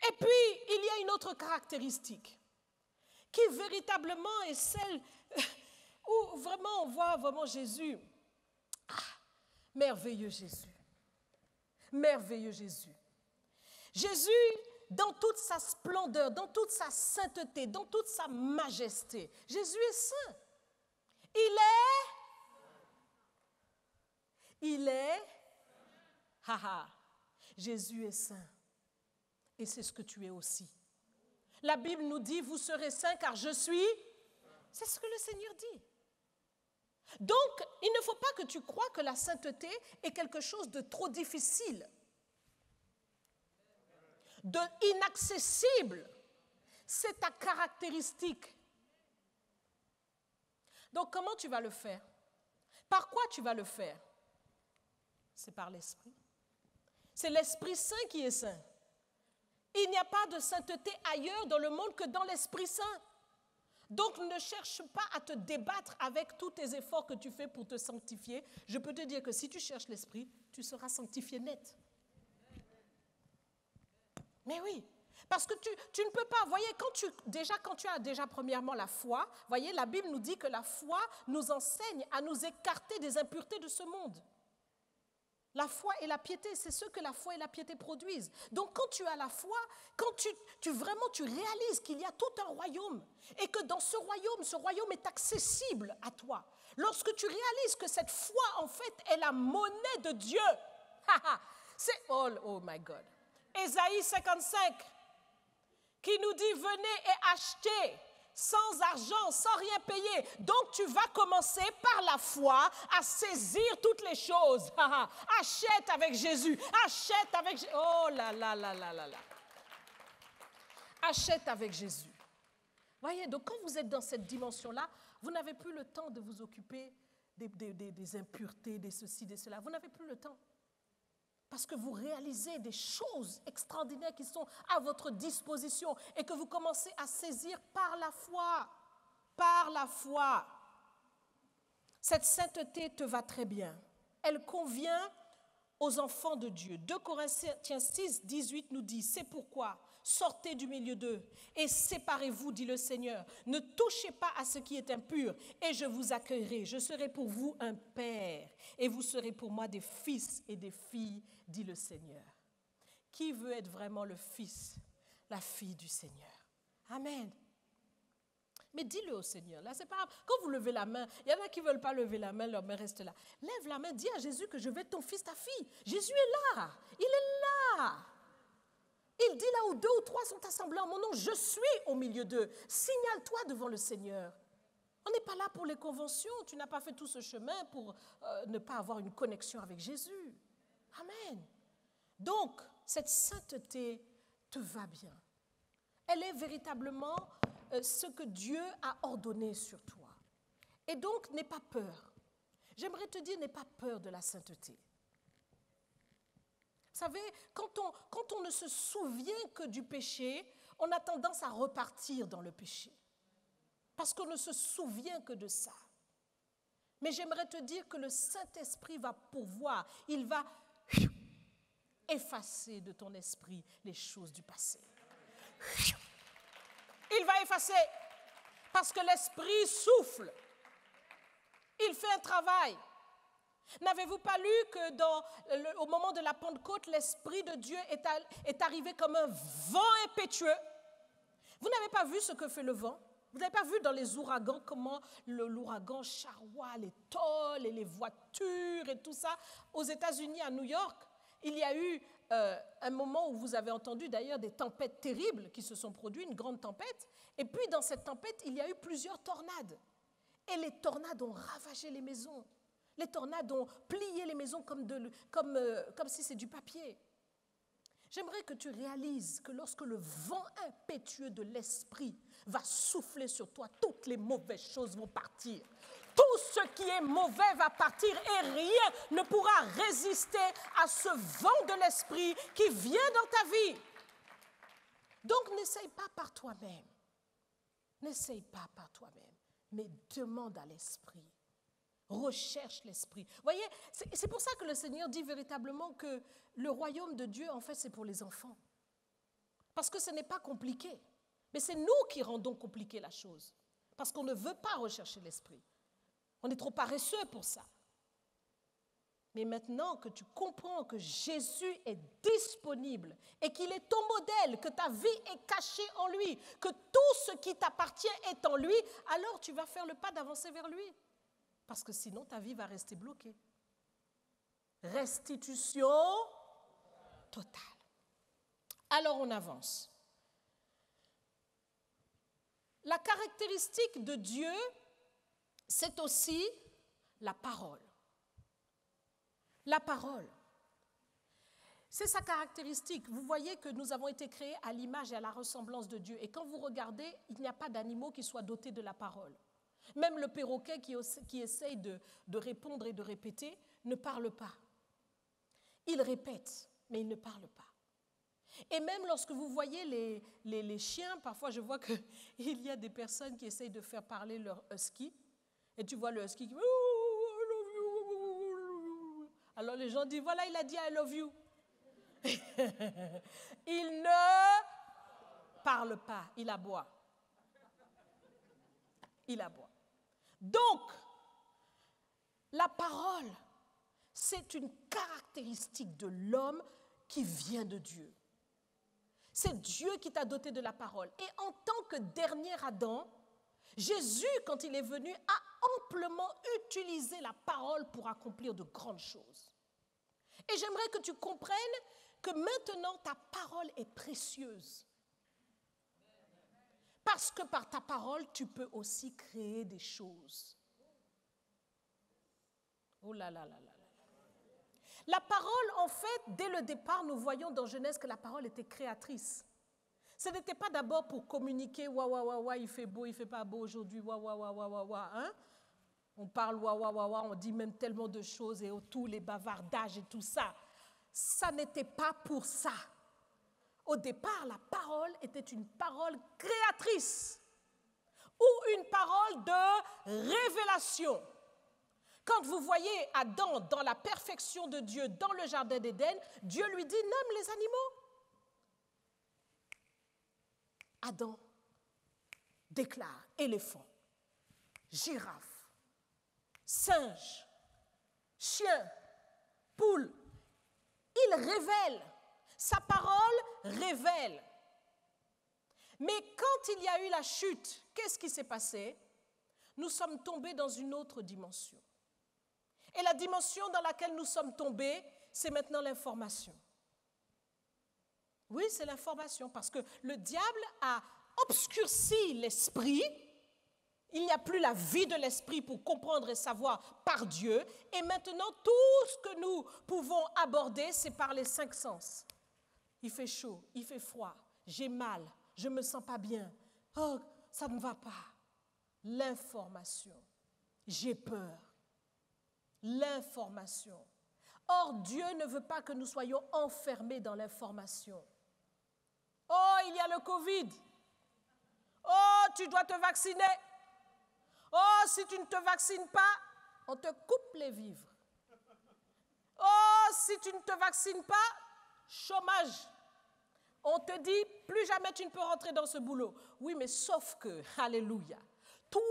Et puis, il y a une autre caractéristique qui véritablement est celle où vraiment on voit vraiment Jésus. Ah, merveilleux Jésus. Merveilleux Jésus. Jésus, dans toute sa splendeur, dans toute sa sainteté, dans toute sa majesté, Jésus est saint. Il est, Jésus est saint. Et c'est ce que tu es aussi. La Bible nous dit, vous serez saints car je suis. C'est ce que le Seigneur dit. Donc, il ne faut pas que tu crois que la sainteté est quelque chose de trop difficile, de inaccessible. C'est ta caractéristique. Donc, comment tu vas le faire? Par quoi tu vas le faire? C'est par l'Esprit. C'est l'Esprit Saint qui est saint. Il n'y a pas de sainteté ailleurs dans le monde que dans l'Esprit Saint. Donc ne cherche pas à te débattre avec tous tes efforts que tu fais pour te sanctifier. Je peux te dire que si tu cherches l'Esprit, tu seras sanctifié net. Mais oui, parce que tu ne peux pas, voyez, quand tu as déjà premièrement la foi, voyez, la Bible nous dit que la foi nous enseigne à nous écarter des impuretés de ce monde. La foi et la piété, c'est ce que la foi et la piété produisent. Donc quand tu as la foi, quand tu réalises qu'il y a tout un royaume et que dans ce royaume est accessible à toi. Lorsque tu réalises que cette foi, en fait, est la monnaie de Dieu. C'est oh my God. Ésaïe 55 qui nous dit venez et achetez sans argent, sans rien payer. Donc tu vas commencer par la foi à saisir toutes les choses. Achète avec Jésus, achète avec Jésus. Oh là là là là là là. Achète avec Jésus. Voyez, donc quand vous êtes dans cette dimension-là, vous n'avez plus le temps de vous occuper des impuretés, des ceci, des cela. Vous n'avez plus le temps. Parce que vous réalisez des choses extraordinaires qui sont à votre disposition et que vous commencez à saisir par la foi. Par la foi. Cette sainteté te va très bien. Elle convient aux enfants de Dieu. 2 Corinthiens 6, 18 nous dit, c'est pourquoi sortez du milieu d'eux et séparez-vous, dit le Seigneur. Ne touchez pas à ce qui est impur et je vous accueillerai. Je serai pour vous un père et vous serez pour moi des fils et des filles, dit le Seigneur. Qui veut être vraiment le fils, la fille du Seigneur? Amen. Mais dis-le au Seigneur. Là, c'est pas grave. Quand vous levez la main, il y en a qui ne veulent pas lever la main, leur main reste là. Lève la main, dis à Jésus que je vais être ton fils, ta fille. Jésus est là. Il est là. Il dit là où 2 ou 3 sont assemblés en mon nom, je suis au milieu d'eux. Signale-toi devant le Seigneur. On n'est pas là pour les conventions. Tu n'as pas fait tout ce chemin pour ne pas avoir une connexion avec Jésus. Amen. Donc, cette sainteté te va bien. Elle est véritablement ce que Dieu a ordonné sur toi. Et donc, n'aie pas peur. J'aimerais te dire, n'aie pas peur de la sainteté. Vous savez, quand on ne se souvient que du péché, on a tendance à repartir dans le péché. Parce qu'on ne se souvient que de ça. Mais j'aimerais te dire que le Saint-Esprit va pourvoir. Il va effacer de ton esprit les choses du passé. Il va effacer parce que l'Esprit souffle. Il fait un travail. N'avez-vous pas lu que au moment de la Pentecôte, l'Esprit de Dieu est arrivé comme un vent impétueux? Vous n'avez pas vu ce que fait le vent? Vous n'avez pas vu dans les ouragans comment l'ouragan charroie les tôles et les voitures et tout ça? Aux États-Unis, à New York, il y a eu un moment où vous avez entendu d'ailleurs des tempêtes terribles qui se sont produites, une grande tempête. Et puis dans cette tempête, il y a eu plusieurs tornades. Et les tornades ont ravagé les maisons. Les tornades ont plié les maisons comme si c'est du papier. J'aimerais que tu réalises que lorsque le vent impétueux de l'esprit va souffler sur toi, toutes les mauvaises choses vont partir. Tout ce qui est mauvais va partir et rien ne pourra résister à ce vent de l'esprit qui vient dans ta vie. Donc n'essaye pas par toi-même. N'essaye pas par toi-même, mais demande à l'esprit. Recherche l'esprit. Vous voyez, c'est pour ça que le Seigneur dit véritablement que le royaume de Dieu, en fait, c'est pour les enfants. Parce que ce n'est pas compliqué. Mais c'est nous qui rendons compliqué la chose. Parce qu'on ne veut pas rechercher l'esprit. On est trop paresseux pour ça. Mais maintenant que tu comprends que Jésus est disponible et qu'il est ton modèle, que ta vie est cachée en lui, que tout ce qui t'appartient est en lui, alors tu vas faire le pas d'avancer vers lui. Parce que sinon, ta vie va rester bloquée. Restitution totale. Alors, on avance. La caractéristique de Dieu, c'est aussi la parole. La parole. C'est sa caractéristique. Vous voyez que nous avons été créés à l'image et à la ressemblance de Dieu. Et quand vous regardez, il n'y a pas d'animaux qui soient dotés de la parole. Même le perroquet qui essaye de répondre et de répéter ne parle pas. Il répète, mais il ne parle pas. Et même lorsque vous voyez les chiens, parfois je vois qu'il y a des personnes qui essayent de faire parler leur husky. Et tu vois le husky qui... Alors les gens disent, voilà, il a dit I love you. Il ne parle pas, il aboie. Il aboie. Donc, la parole, C'est une caractéristique de l'homme qui vient de Dieu. C'est Dieu qui t'a doté de la parole. Et en tant que dernier Adam, Jésus, quand il est venu, a amplement utilisé la parole pour accomplir de grandes choses. Et j'aimerais que tu comprennes que maintenant ta parole est précieuse. Parce que par ta parole, tu peux aussi créer des choses. Oh là là là là. La parole, en fait, dès le départ, nous voyons dans Genèse que la parole était créatrice. Ce n'était pas d'abord pour communiquer, il fait beau, il ne fait pas beau aujourd'hui, hein? On parle, on dit même tellement de choses et tous les bavardages et tout ça. Ça n'était pas pour ça. Au départ, la parole était une parole créatrice ou une parole de révélation. Quand vous voyez Adam dans la perfection de Dieu dans le jardin d'Éden, Dieu lui dit, nomme les animaux. Adam déclare éléphant, girafe, singe, chien, poule. Il révèle. Sa parole révèle. Mais quand il y a eu la chute, qu'est-ce qui s'est passé? Nous sommes tombés dans une autre dimension. Et la dimension dans laquelle nous sommes tombés, c'est maintenant l'information. Oui, c'est l'information, parce que le diable a obscurci l'esprit. Il n'y a plus la vie de l'esprit pour comprendre et savoir par Dieu. Et maintenant, tout ce que nous pouvons aborder, c'est par les 5 sens. Il fait chaud, il fait froid, j'ai mal, je ne me sens pas bien. Oh, ça ne va pas. L'information. J'ai peur. L'information. Or, Dieu ne veut pas que nous soyons enfermés dans l'information. Oh, il y a le Covid. Oh, tu dois te vacciner. Oh, si tu ne te vaccines pas, on te coupe les vivres. Oh, si tu ne te vaccines pas, chômage. On te dit, plus jamais tu ne peux rentrer dans ce boulot. Oui, mais sauf que, alléluia, toi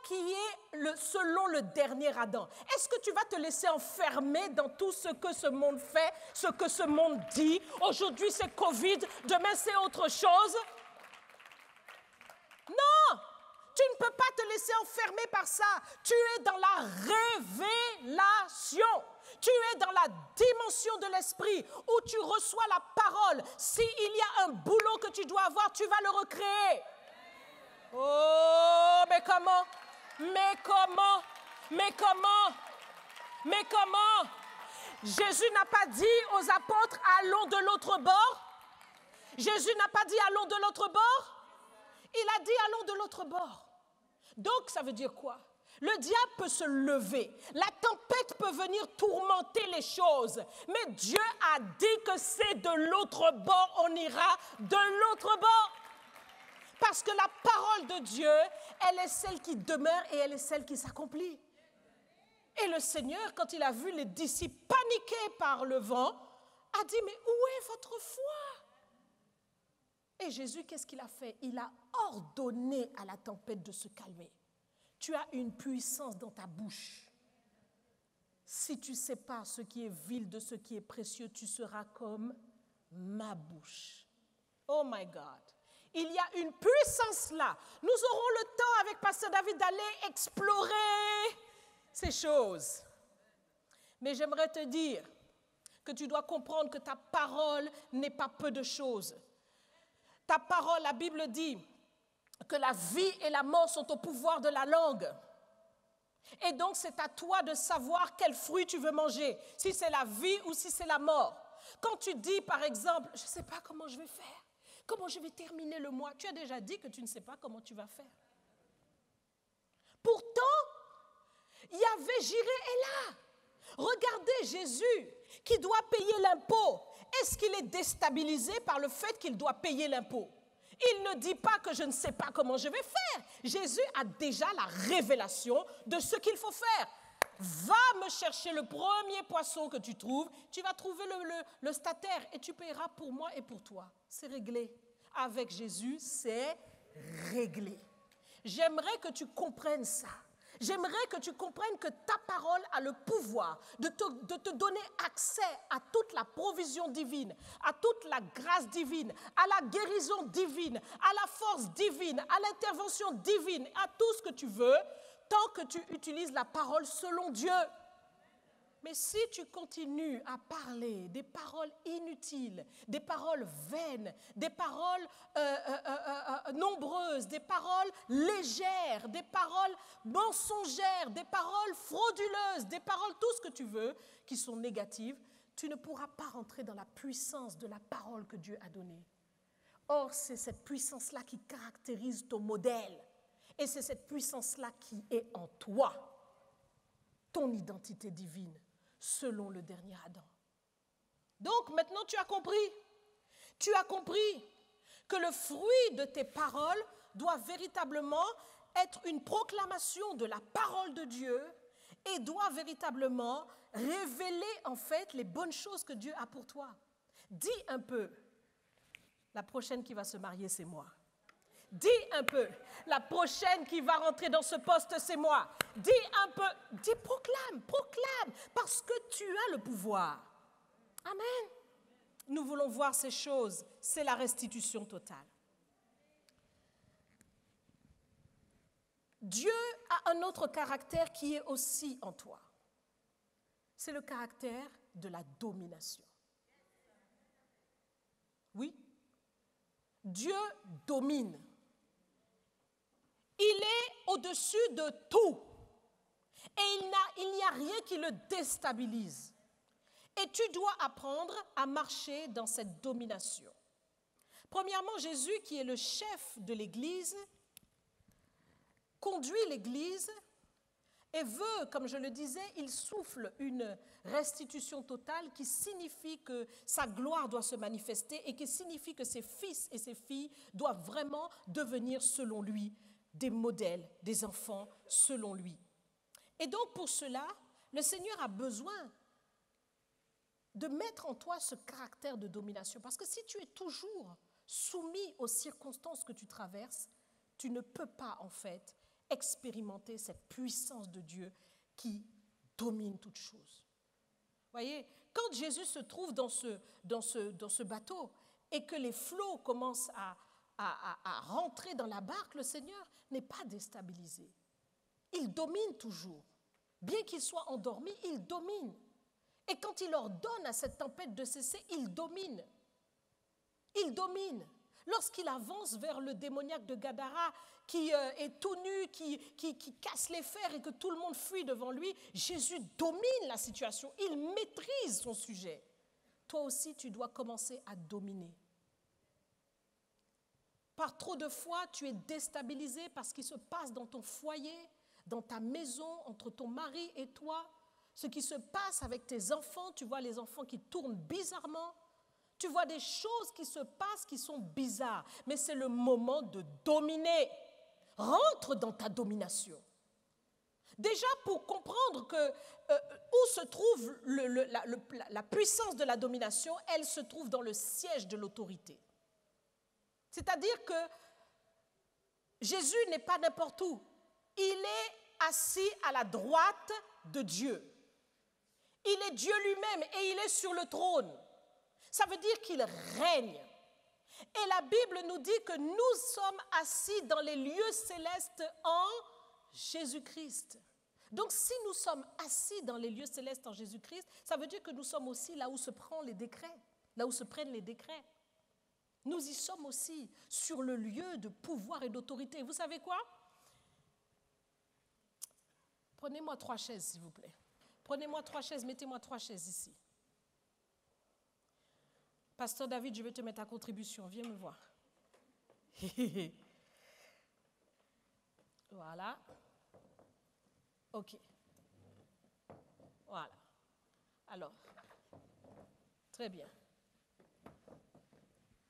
qui es selon le dernier Adam, est-ce que tu vas te laisser enfermer dans tout ce que ce monde fait, ce que ce monde dit? Aujourd'hui, c'est Covid, demain, c'est autre chose. Non, tu ne peux pas te laisser enfermer par ça. Tu es dans la révélation. Tu es dans la dimension de l'esprit où tu reçois la parole. S'il y a un boulot que tu dois avoir, tu vas le recréer. Oh, mais comment? Mais comment? Mais comment? Mais comment? Jésus n'a pas dit aux apôtres, allons de l'autre bord. Jésus n'a pas dit, allons de l'autre bord. Il a dit, allons de l'autre bord. Donc, ça veut dire quoi? Le diable peut se lever. La tempête peut venir tourmenter les choses. Mais Dieu a dit que c'est de l'autre bord, on ira de l'autre bord. Parce que la parole de Dieu, elle est celle qui demeure et elle est celle qui s'accomplit. Et le Seigneur, quand il a vu les disciples paniquer par le vent, a dit, mais où est votre foi? Et Jésus, qu'est-ce qu'il a fait? Il a ordonné à la tempête de se calmer. Tu as une puissance dans ta bouche. Si tu sépares ce qui est vil de ce qui est précieux, tu seras comme ma bouche. Oh my God. Il y a une puissance là. Nous aurons le temps avec Pasteur David d'aller explorer ces choses. Mais j'aimerais te dire que tu dois comprendre que ta parole n'est pas peu de choses. Ta parole, la Bible dit que la vie et la mort sont au pouvoir de la langue. Et donc, c'est à toi de savoir quel fruit tu veux manger, si c'est la vie ou si c'est la mort. Quand tu dis, par exemple, je ne sais pas comment je vais faire, comment je vais terminer le mois, tu as déjà dit que tu ne sais pas comment tu vas faire. Pourtant, Yahvé Jireh est là. Regardez Jésus qui doit payer l'impôt. Est-ce qu'il est déstabilisé par le fait qu'il doit payer l'impôt? Il ne dit pas que je ne sais pas comment je vais faire. Jésus a déjà la révélation de ce qu'il faut faire. Va me chercher le premier poisson que tu trouves. Tu vas trouver le stataire et tu paieras pour moi et pour toi. C'est réglé. Avec Jésus, c'est réglé. J'aimerais que tu comprennes ça. J'aimerais que tu comprennes que ta parole a le pouvoir de te donner accès à toute la provision divine, à toute la grâce divine, à la guérison divine, à la force divine, à l'intervention divine, à tout ce que tu veux, tant que tu utilises la parole selon Dieu. Mais si tu continues à parler des paroles inutiles, des paroles vaines, des paroles nombreuses, des paroles légères, des paroles mensongères, des paroles frauduleuses, des paroles tout ce que tu veux, qui sont négatives, tu ne pourras pas rentrer dans la puissance de la parole que Dieu a donnée. Or, c'est cette puissance-là qui caractérise ton modèle. Et c'est cette puissance-là qui est en toi, ton identité divine, selon le dernier Adam. Donc maintenant tu as compris. Tu as compris que le fruit de tes paroles doit véritablement être une proclamation de la parole de Dieu et doit véritablement révéler en fait les bonnes choses que Dieu a pour toi. Dis un peu, la prochaine qui va se marier, c'est moi. Dis un peu, la prochaine qui va rentrer dans ce poste, c'est moi. Dis un peu, dis, proclame, parce que tu as le pouvoir. Amen. Nous voulons voir ces choses, c'est la restitution totale. Dieu a un autre caractère qui est aussi en toi. C'est le caractère de la domination. Oui, Dieu domine. Il est au-dessus de tout. Et il n'y a rien qui le déstabilise. Et tu dois apprendre à marcher dans cette domination. Premièrement, Jésus, qui est le chef de l'Église, conduit l'Église et veut, comme je le disais, il souffle une restitution totale qui signifie que sa gloire doit se manifester et qui signifie que ses fils et ses filles doivent vraiment devenir, selon lui, des modèles, des enfants selon lui. Et donc pour cela, le Seigneur a besoin de mettre en toi ce caractère de domination. Parce que si tu es toujours soumis aux circonstances que tu traverses, tu ne peux pas en fait expérimenter cette puissance de Dieu qui domine toute chose. Voyez, quand Jésus se trouve dans ce bateau et que les flots commencent à rentrer dans la barque, le Seigneur n'est pas déstabilisé. Il domine toujours. Bien qu'il soit endormi, il domine. Et quand il ordonne à cette tempête de cesser, il domine. Il domine. Lorsqu'il avance vers le démoniaque de Gadara, qui est tout nu, qui casse les fers et que tout le monde fuit devant lui, Jésus domine la situation. Il maîtrise son sujet. Toi aussi, tu dois commencer à dominer. Par trop de fois, tu es déstabilisé par ce qui se passe dans ton foyer, dans ta maison, entre ton mari et toi. Ce qui se passe avec tes enfants, tu vois les enfants qui tournent bizarrement. Tu vois des choses qui se passent qui sont bizarres. Mais c'est le moment de dominer. Rentre dans ta domination. Déjà, pour comprendre où se trouve la puissance de la domination, elle se trouve dans le siège de l'autorité. C'est-à-dire que Jésus n'est pas n'importe où. Il est assis à la droite de Dieu. Il est Dieu lui-même et il est sur le trône. Ça veut dire qu'il règne. Et la Bible nous dit que nous sommes assis dans les lieux célestes en Jésus-Christ. Donc si nous sommes assis dans les lieux célestes en Jésus-Christ, ça veut dire que nous sommes aussi là où se prennent les décrets, là où se prennent les décrets. Nous y sommes aussi sur le lieu de pouvoir et d'autorité. Vous savez quoi? Prenez-moi 3 chaises, s'il vous plaît. Prenez-moi 3 chaises, mettez-moi 3 chaises ici. Pasteur David, je vais te mettre à contribution. Viens me voir. Voilà. OK. Voilà. Alors, très bien.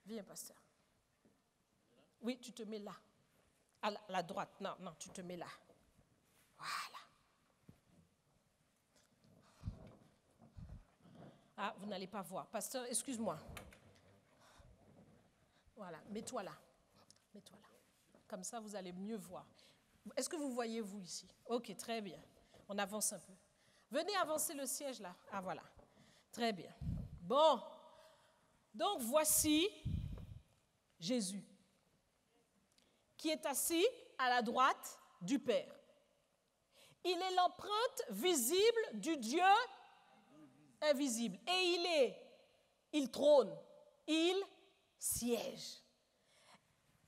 Viens, pasteur. Oui, tu te mets là. À la droite. Non, tu te mets là. Voilà. Ah, vous n'allez pas voir. Pasteur, excuse-moi. Voilà, mets-toi là. Mets-toi là. Comme ça, vous allez mieux voir. Est-ce que vous voyez, vous, ici? Ok, très bien. On avance un peu. Venez avancer le siège, là. Ah, voilà. Très bien. Bon. Donc, voici Jésus, qui est assis à la droite du Père. Il est l'empreinte visible du Dieu invisible. Et il trône, il siège.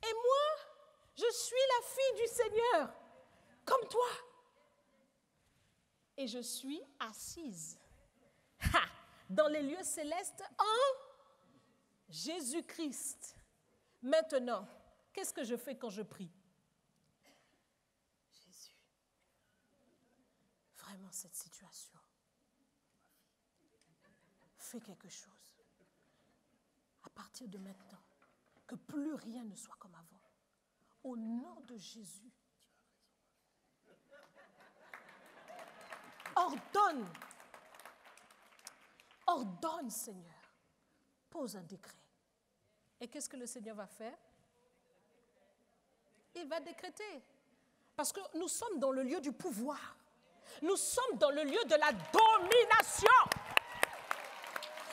Et moi, je suis la fille du Seigneur, comme toi. Et je suis assise dans les lieux célestes en Jésus-Christ. Maintenant, qu'est-ce que je fais quand je prie? Jésus, vraiment cette situation, fais quelque chose. À partir de maintenant, que plus rien ne soit comme avant. Au nom de Jésus, ordonne, Seigneur, pose un décret. Et qu'est-ce que le Seigneur va faire? Il va décréter. Parce que nous sommes dans le lieu du pouvoir. Nous sommes dans le lieu de la domination.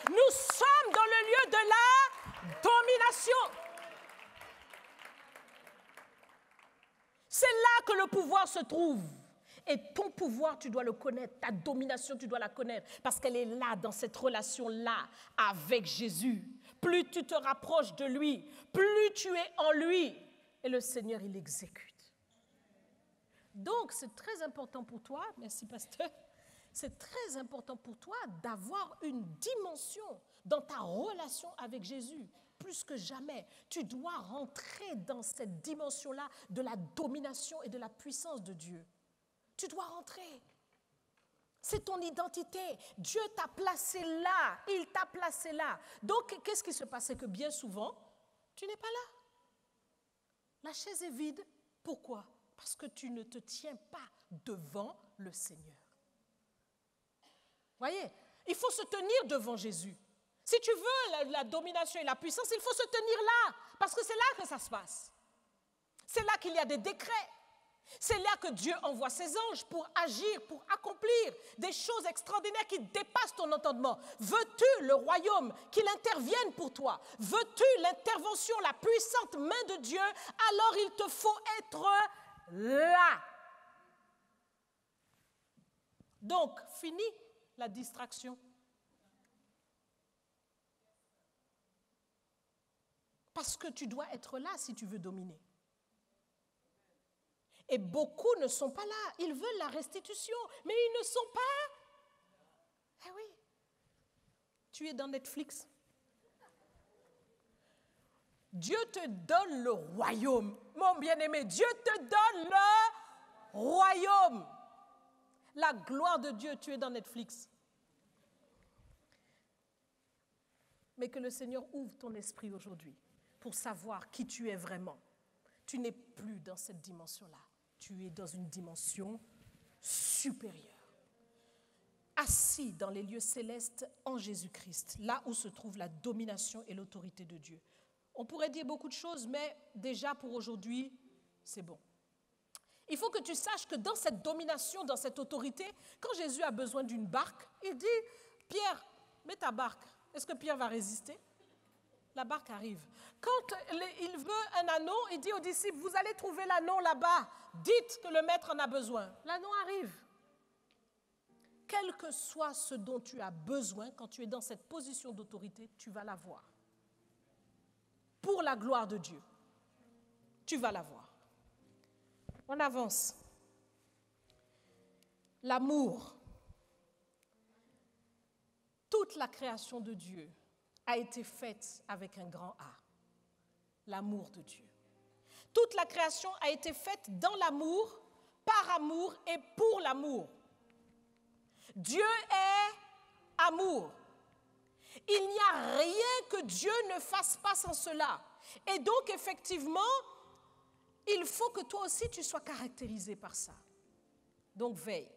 Nous sommes dans le lieu de la domination. C'est là que le pouvoir se trouve. Et ton pouvoir, tu dois le connaître. Ta domination, tu dois la connaître. Parce qu'elle est là, dans cette relation-là, avec Jésus. Plus tu te rapproches de lui, plus tu es en lui. Et le Seigneur, il exécute. Donc, c'est très important pour toi, merci pasteur, c'est très important pour toi d'avoir une dimension dans ta relation avec Jésus. Plus que jamais, tu dois rentrer dans cette dimension-là de la domination et de la puissance de Dieu. Tu dois rentrer. C'est ton identité. Dieu t'a placé là. Il t'a placé là. Donc, qu'est-ce qui se passe? C'est que bien souvent, tu n'es pas là. La chaise est vide. Pourquoi? Parce que tu ne te tiens pas devant le Seigneur. Voyez, il faut se tenir devant Jésus. Si tu veux la domination et la puissance, il faut se tenir là. Parce que c'est là que ça se passe. C'est là qu'il y a des décrets. C'est là que Dieu envoie ses anges pour agir, pour accomplir des choses extraordinaires qui dépassent ton entendement. Veux-tu le royaume, qu'il intervienne pour toi? Veux-tu l'intervention, la puissante main de Dieu? Alors il te faut être là. Donc, fini la distraction. Parce que tu dois être là si tu veux dominer. Et beaucoup ne sont pas là. Ils veulent la restitution, mais ils ne sont pas. Eh oui. Tu es dans Netflix. Dieu te donne le royaume. Mon bien-aimé, Dieu te donne le royaume. La gloire de Dieu, tu es dans Netflix. Mais que le Seigneur ouvre ton esprit aujourd'hui pour savoir qui tu es vraiment. Tu n'es plus dans cette dimension-là. Tu es dans une dimension supérieure. Assis dans les lieux célestes en Jésus-Christ, là où se trouve la domination et l'autorité de Dieu. On pourrait dire beaucoup de choses, mais déjà pour aujourd'hui, c'est bon. Il faut que tu saches que dans cette domination, dans cette autorité, quand Jésus a besoin d'une barque, il dit, Pierre, mets ta barque. Est-ce que Pierre va résister? La barque arrive. Quand il veut un anneau, il dit aux disciples, vous allez trouver l'anneau là-bas. Dites que le maître en a besoin. L'anneau arrive. Quel que soit ce dont tu as besoin, quand tu es dans cette position d'autorité, tu vas l'avoir. Pour la gloire de Dieu, tu vas l'avoir. On avance. L'amour. Toute la création de Dieu a été faite avec un grand A. L'amour de Dieu. Toute la création a été faite dans l'amour, par amour et pour l'amour. Dieu est amour. Il n'y a rien que Dieu ne fasse pas sans cela. Et donc, effectivement, il faut que toi aussi, tu sois caractérisé par ça. Donc, veille.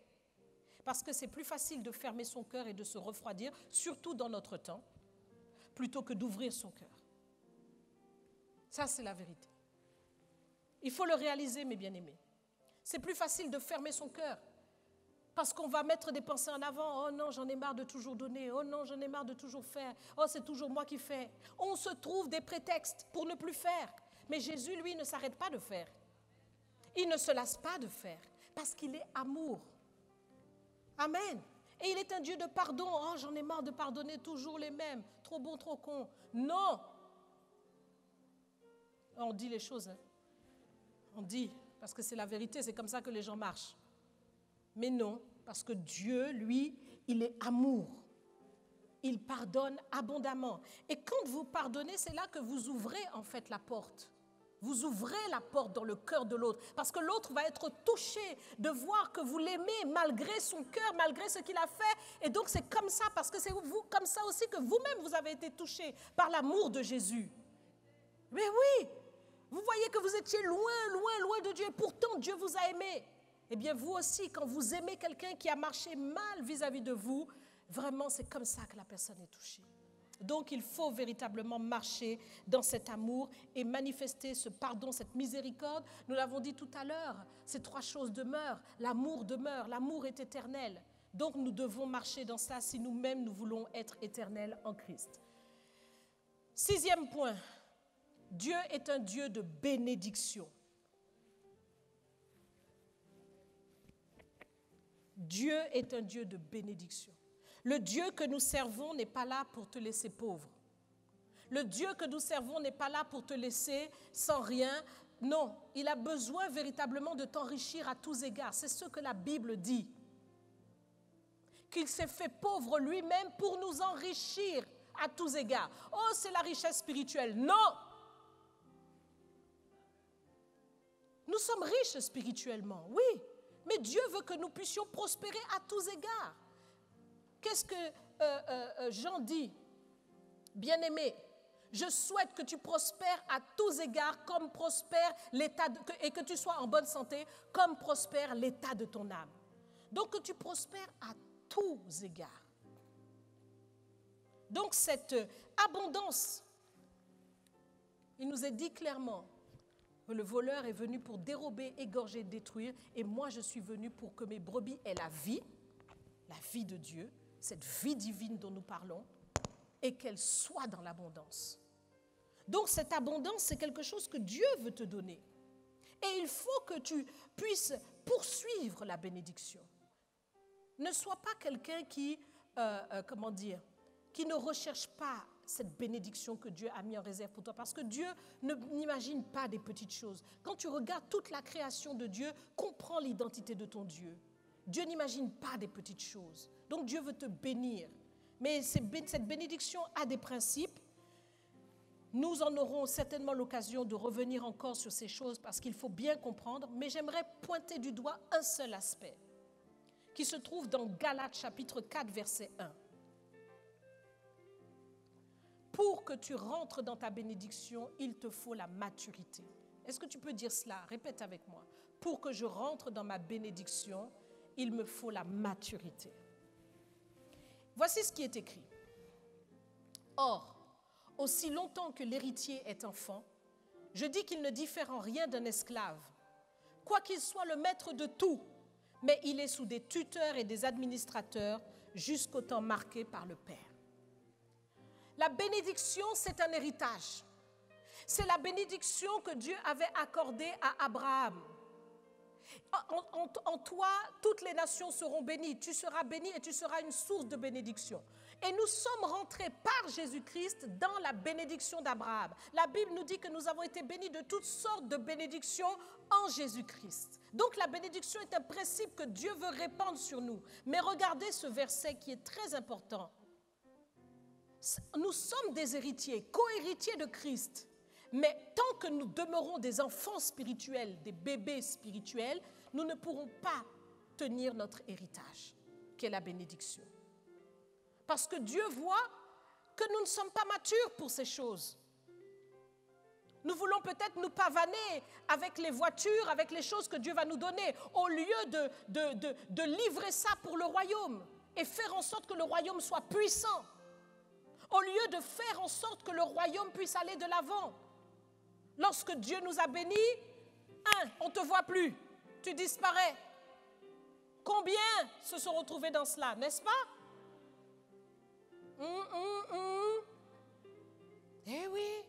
Parce que c'est plus facile de fermer son cœur et de se refroidir, surtout dans notre temps, plutôt que d'ouvrir son cœur. Ça, c'est la vérité. Il faut le réaliser, mes bien-aimés. C'est plus facile de fermer son cœur. Parce qu'on va mettre des pensées en avant. Oh non, j'en ai marre de toujours donner. Oh non, j'en ai marre de toujours faire. Oh, c'est toujours moi qui fais. On se trouve des prétextes pour ne plus faire. Mais Jésus, lui, ne s'arrête pas de faire. Il ne se lasse pas de faire. Parce qu'il est amour. Amen. Et il est un Dieu de pardon. Oh, j'en ai marre de pardonner toujours les mêmes. Trop bon, trop con. Non. On dit les choses. Hein. On dit, parce que c'est la vérité, c'est comme ça que les gens marchent. Mais non, parce que Dieu, lui, il est amour. Il pardonne abondamment. Et quand vous pardonnez, c'est là que vous ouvrez en fait la porte. Vous ouvrez la porte dans le cœur de l'autre. Parce que l'autre va être touché de voir que vous l'aimez malgré son cœur, malgré ce qu'il a fait. Et donc c'est comme ça, parce que c'est vous, comme ça aussi que vous-même vous avez été touché par l'amour de Jésus. Mais oui, vous voyez que vous étiez loin, loin, loin de Dieu. Et pourtant, Dieu vous a aimé. Eh bien, vous aussi, quand vous aimez quelqu'un qui a marché mal vis-à-vis de vous, vraiment, c'est comme ça que la personne est touchée. Donc, il faut véritablement marcher dans cet amour et manifester ce pardon, cette miséricorde. Nous l'avons dit tout à l'heure, ces trois choses demeurent. L'amour est éternel. Donc, nous devons marcher dans ça si nous-mêmes, nous voulons être éternels en Christ. 6e point, Dieu est un Dieu de bénédiction. Dieu est un Dieu de bénédiction. Le Dieu que nous servons n'est pas là pour te laisser pauvre. Le Dieu que nous servons n'est pas là pour te laisser sans rien. Non, il a besoin véritablement de t'enrichir à tous égards. C'est ce que la Bible dit. Qu'il s'est fait pauvre lui-même pour nous enrichir à tous égards. Oh, c'est la richesse spirituelle. Non! Nous sommes riches spirituellement, oui. Mais Dieu veut que nous puissions prospérer à tous égards. Qu'est-ce que Jean dit? Bien-aimé, je souhaite que tu prospères à tous égards comme prospère l'état et que tu sois en bonne santé comme prospère l'état de ton âme. Donc que tu prospères à tous égards. Donc cette abondance, il nous est dit clairement, le voleur est venu pour dérober, égorger, détruire, et moi je suis venu pour que mes brebis aient la vie de Dieu, cette vie divine dont nous parlons, et qu'elle soit dans l'abondance. Donc cette abondance, c'est quelque chose que Dieu veut te donner. Et il faut que tu puisses poursuivre la bénédiction. Ne sois pas quelqu'un qui, qui ne recherche pas cette bénédiction que Dieu a mis en réserve pour toi. Parce que Dieu n'imagine pas des petites choses. Quand tu regardes toute la création de Dieu, comprends l'identité de ton Dieu. Dieu n'imagine pas des petites choses. Donc Dieu veut te bénir. Mais cette bénédiction a des principes. Nous en aurons certainement l'occasion de revenir encore sur ces choses parce qu'il faut bien comprendre. Mais j'aimerais pointer du doigt un seul aspect qui se trouve dans Galates chapitre 4, verset 1. Pour que tu rentres dans ta bénédiction, il te faut la maturité. Est-ce que tu peux dire cela? Répète avec moi. Pour que je rentre dans ma bénédiction, il me faut la maturité. Voici ce qui est écrit. Or, aussi longtemps que l'héritier est enfant, je dis qu'il ne diffère en rien d'un esclave, quoiqu'il soit le maître de tout, mais il est sous des tuteurs et des administrateurs jusqu'au temps marqué par le Père. La bénédiction, c'est un héritage. C'est la bénédiction que Dieu avait accordée à Abraham. En toi, toutes les nations seront bénies. Tu seras béni et tu seras une source de bénédiction. Et nous sommes rentrés par Jésus-Christ dans la bénédiction d'Abraham. La Bible nous dit que nous avons été bénis de toutes sortes de bénédictions en Jésus-Christ. Donc la bénédiction est un principe que Dieu veut répandre sur nous. Mais regardez ce verset qui est très important. Nous sommes des héritiers, co-héritiers de Christ. Mais tant que nous demeurons des enfants spirituels, des bébés spirituels, nous ne pourrons pas tenir notre héritage, qui est la bénédiction. Parce que Dieu voit que nous ne sommes pas matures pour ces choses. Nous voulons peut-être nous pavaner avec les voitures, avec les choses que Dieu va nous donner, au lieu de livrer ça pour le royaume et faire en sorte que le royaume soit puissant. Au lieu de faire en sorte que le royaume puisse aller de l'avant. Lorsque Dieu nous a bénis, on ne te voit plus. tu disparais. Combien se sont retrouvés dans cela, n'est-ce pas? Eh oui,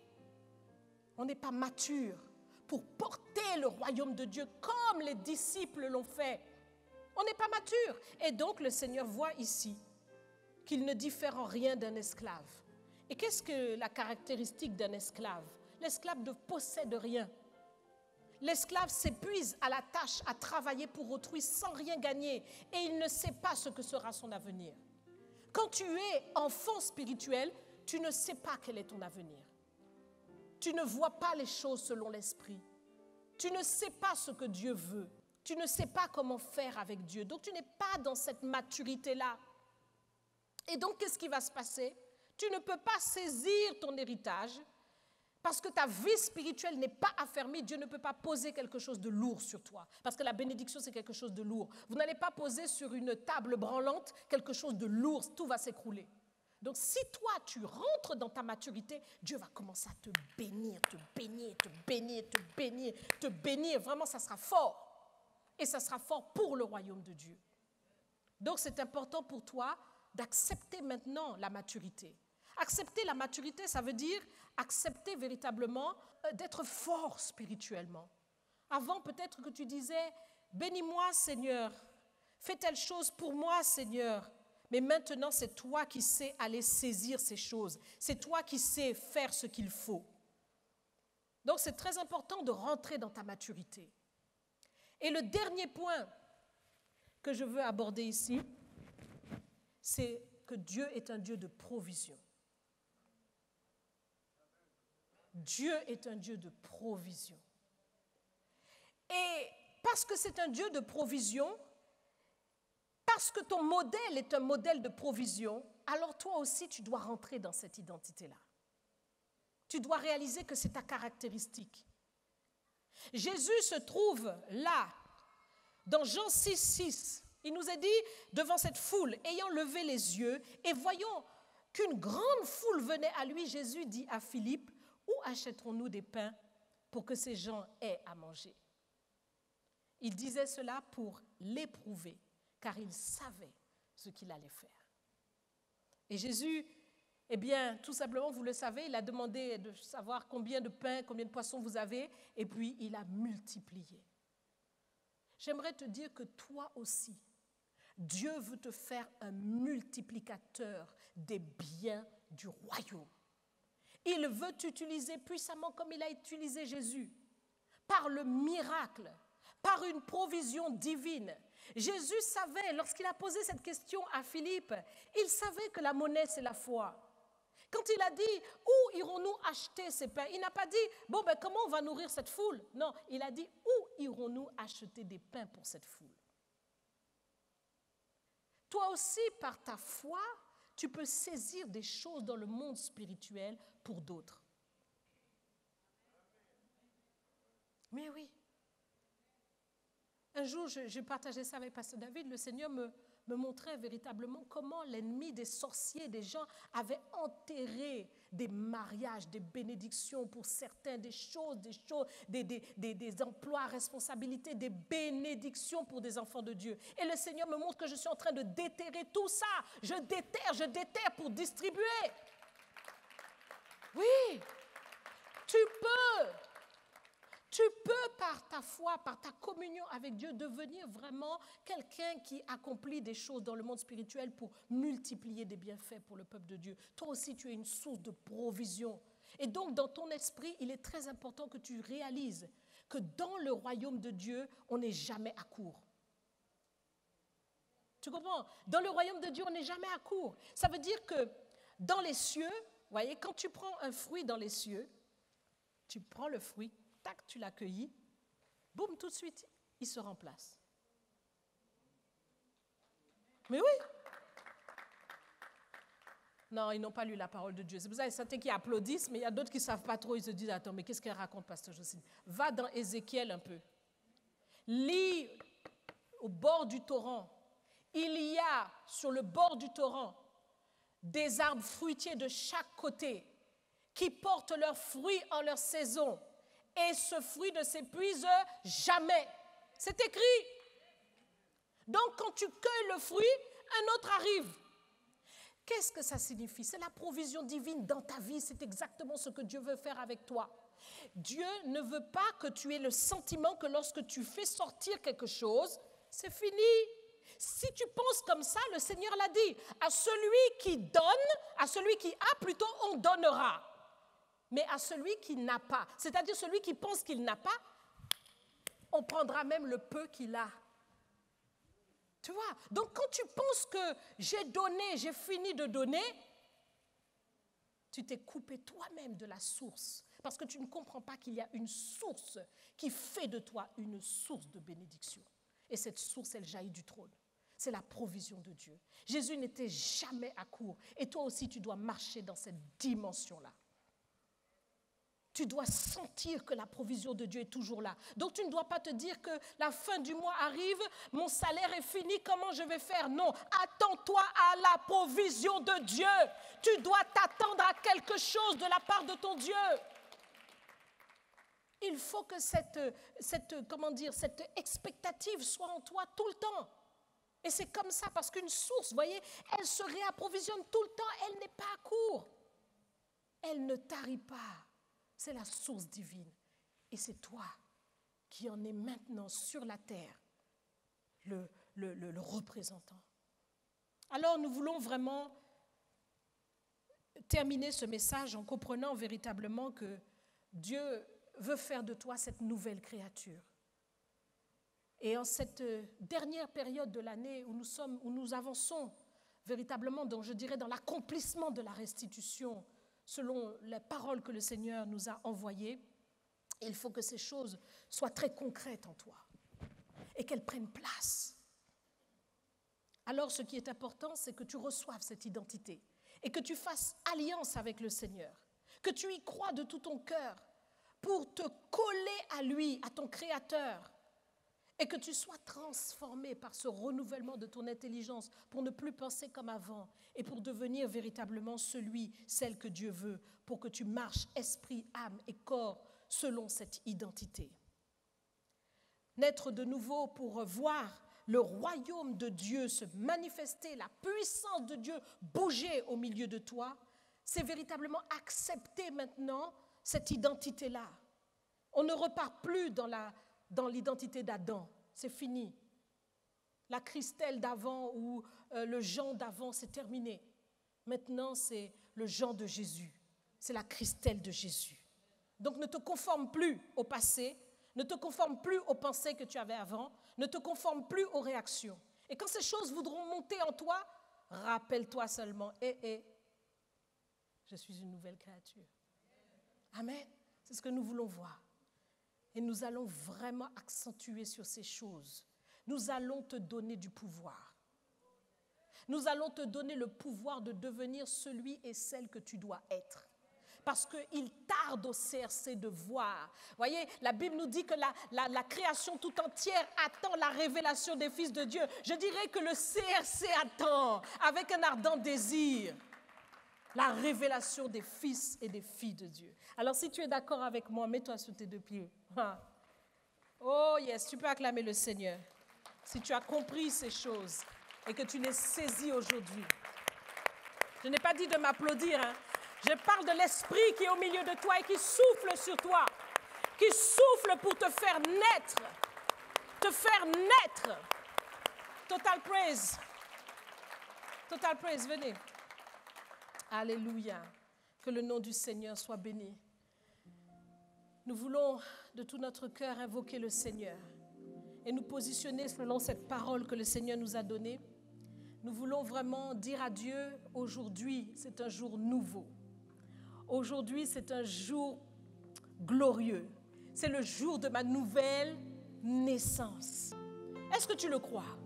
on n'est pas mature pour porter le royaume de Dieu comme les disciples l'ont fait. On n'est pas mature. Et donc le Seigneur voit ici qu'il ne diffère en rien d'un esclave. Et qu'est-ce que la caractéristique d'un esclave? L'esclave ne possède rien. L'esclave s'épuise à la tâche, à travailler pour autrui sans rien gagner. Et il ne sait pas ce que sera son avenir. Quand tu es enfant spirituel, tu ne sais pas quel est ton avenir. Tu ne vois pas les choses selon l'esprit. Tu ne sais pas ce que Dieu veut. Tu ne sais pas comment faire avec Dieu. Donc tu n'es pas dans cette maturité-là. Et donc qu'est-ce qui va se passer? Tu ne peux pas saisir ton héritage parce que ta vie spirituelle n'est pas affermie. Dieu ne peut pas poser quelque chose de lourd sur toi. Parce que la bénédiction, c'est quelque chose de lourd. Vous n'allez pas poser sur une table branlante quelque chose de lourd. Tout va s'écrouler. Donc si toi, tu rentres dans ta maturité, Dieu va commencer à te bénir, te bénir, te bénir, te bénir, te bénir. Vraiment, ça sera fort. Et ça sera fort pour le royaume de Dieu. Donc c'est important pour toi d'accepter maintenant la maturité. Accepter la maturité, ça veut dire accepter véritablement d'être fort spirituellement. Avant, peut-être que tu disais, bénis-moi Seigneur, fais telle chose pour moi Seigneur. Mais maintenant, c'est toi qui sais aller saisir ces choses. C'est toi qui sais faire ce qu'il faut. Donc c'est très important de rentrer dans ta maturité. Et le dernier point que je veux aborder ici, c'est que Dieu est un Dieu de provision. Dieu est un Dieu de provision. Et parce que c'est un Dieu de provision, parce que ton modèle est un modèle de provision, alors toi aussi tu dois rentrer dans cette identité-là. Tu dois réaliser que c'est ta caractéristique. Jésus se trouve là, dans Jean 6, 6. Il nous est dit, devant cette foule, ayant levé les yeux et voyant qu'une grande foule venait à lui, Jésus dit à Philippe, où achèterons-nous des pains pour que ces gens aient à manger? Il disait cela pour l'éprouver, car il savait ce qu'il allait faire. Et Jésus, eh bien, tout simplement, vous le savez, il a demandé de savoir combien de pains, combien de poissons vous avez, et puis il a multiplié. J'aimerais te dire que toi aussi, Dieu veut te faire un multiplicateur des biens du royaume. Il veut t'utiliser puissamment comme il a utilisé Jésus, par le miracle, par une provision divine. Jésus savait, lorsqu'il a posé cette question à Philippe, il savait que la monnaie, c'est la foi. Quand il a dit, où irons-nous acheter ces pains? Il n'a pas dit, bon, ben, comment on va nourrir cette foule? Non, il a dit, où irons-nous acheter des pains pour cette foule? Toi aussi, par ta foi, tu peux saisir des choses dans le monde spirituel pour d'autres. Mais oui. Un jour, je partageais ça avec Pasteur David, le Seigneur me montrait véritablement comment l'ennemi des sorciers, des gens, avait enterré des mariages, des bénédictions pour certains, des emplois, responsabilités, des bénédictions pour des enfants de Dieu. Et le Seigneur me montre que je suis en train de déterrer tout ça. Je déterre pour distribuer. Oui, tu peux par ta foi, par ta communion avec Dieu, devenir vraiment quelqu'un qui accomplit des choses dans le monde spirituel pour multiplier des bienfaits pour le peuple de Dieu. Toi aussi, tu es une source de provision. Et donc, dans ton esprit, il est très important que tu réalises que dans le royaume de Dieu, on n'est jamais à court. Tu comprends? Dans le royaume de Dieu, on n'est jamais à court. Ça veut dire que dans les cieux, vous voyez, quand tu prends un fruit dans les cieux, tu prends le fruit, tac, tu l'accueillis, boum, tout de suite, il se remplace. Mais oui. Non, ils n'ont pas lu la parole de Dieu. C'est pour ça qu'il y a certains qui applaudissent, mais il y a d'autres qui ne savent pas trop. Ils se disent, attends, mais qu'est-ce qu'elle raconte, Pasteur Jocelyne? Va dans Ézéchiel un peu. Lis au bord du torrent. Il y a sur le bord du torrent des arbres fruitiers de chaque côté qui portent leurs fruits en leur saison. Et ce fruit ne s'épuise jamais. C'est écrit. Donc, quand tu cueilles le fruit, un autre arrive. Qu'est-ce que ça signifie? C'est la provision divine dans ta vie. C'est exactement ce que Dieu veut faire avec toi. Dieu ne veut pas que tu aies le sentiment que lorsque tu fais sortir quelque chose, c'est fini. Si tu penses comme ça, le Seigneur l'a dit, à celui qui donne, à celui qui a plutôt, on donnera. Mais à celui qui n'a pas, c'est-à-dire celui qui pense qu'il n'a pas, on prendra même le peu qu'il a. Tu vois? Donc quand tu penses que j'ai donné, j'ai fini de donner, tu t'es coupé toi-même de la source. Parce que tu ne comprends pas qu'il y a une source qui fait de toi une source de bénédiction. Et cette source, elle jaillit du trône. C'est la provision de Dieu. Jésus n'était jamais à court. Et toi aussi, tu dois marcher dans cette dimension-là. Tu dois sentir que la provision de Dieu est toujours là. Donc tu ne dois pas te dire que la fin du mois arrive, mon salaire est fini, comment je vais faire? Non, attends-toi à la provision de Dieu. Tu dois t'attendre à quelque chose de la part de ton Dieu. Il faut que cette expectative soit en toi tout le temps. Et c'est comme ça, parce qu'une source, vous voyez, elle se réapprovisionne tout le temps, elle n'est pas à court. Elle ne tarit pas. C'est la source divine. Et c'est toi qui en es maintenant sur la terre le représentant. Alors nous voulons vraiment terminer ce message en comprenant véritablement que Dieu veut faire de toi cette nouvelle créature. Et en cette dernière période de l'année où nous avançons véritablement dans l'accomplissement de la restitution, selon les paroles que le Seigneur nous a envoyées, il faut que ces choses soient très concrètes en toi et qu'elles prennent place. Alors ce qui est important, c'est que tu reçoives cette identité et que tu fasses alliance avec le Seigneur, que tu y crois de tout ton cœur pour te coller à lui, à ton Créateur, et que tu sois transformé par ce renouvellement de ton intelligence pour ne plus penser comme avant et pour devenir véritablement celle que Dieu veut, pour que tu marches esprit, âme et corps selon cette identité. Naître de nouveau pour voir le royaume de Dieu se manifester, la puissance de Dieu bouger au milieu de toi, c'est véritablement accepter maintenant cette identité-là. On ne repart plus dans l'identité d'Adam, c'est fini. La Christelle d'avant ou le Jean d'avant, c'est terminé. Maintenant, c'est le Jean de Jésus, c'est la Christelle de Jésus. Donc ne te conforme plus au passé, ne te conforme plus aux pensées que tu avais avant, ne te conforme plus aux réactions. Et quand ces choses voudront monter en toi, rappelle-toi seulement, je suis une nouvelle créature. Amen. C'est ce que nous voulons voir. Et nous allons vraiment accentuer sur ces choses. Nous allons te donner du pouvoir. Nous allons te donner le pouvoir de devenir celui et celle que tu dois être. Parce qu'il tarde au CRC de voir. Vous voyez, la Bible nous dit que la création tout entière attend la révélation des fils de Dieu. Je dirais que le CRC attend avec un ardent désir la révélation des fils et des filles de Dieu. Alors si tu es d'accord avec moi, mets-toi sur tes deux pieds. Oh yes, tu peux acclamer le Seigneur. Si tu as compris ces choses et que tu les saisis aujourd'hui. Je n'ai pas dit de m'applaudir, hein. Je parle de l'esprit qui est au milieu de toi et qui souffle sur toi, qui souffle pour te faire naître. Te faire naître. Total praise. Total praise, venez. Alléluia. Que le nom du Seigneur soit béni. Nous voulons de tout notre cœur invoquer le Seigneur et nous positionner selon cette parole que le Seigneur nous a donnée. Nous voulons vraiment dire à Dieu, aujourd'hui, c'est un jour nouveau. Aujourd'hui, c'est un jour glorieux. C'est le jour de ma nouvelle naissance. Est-ce que tu le crois?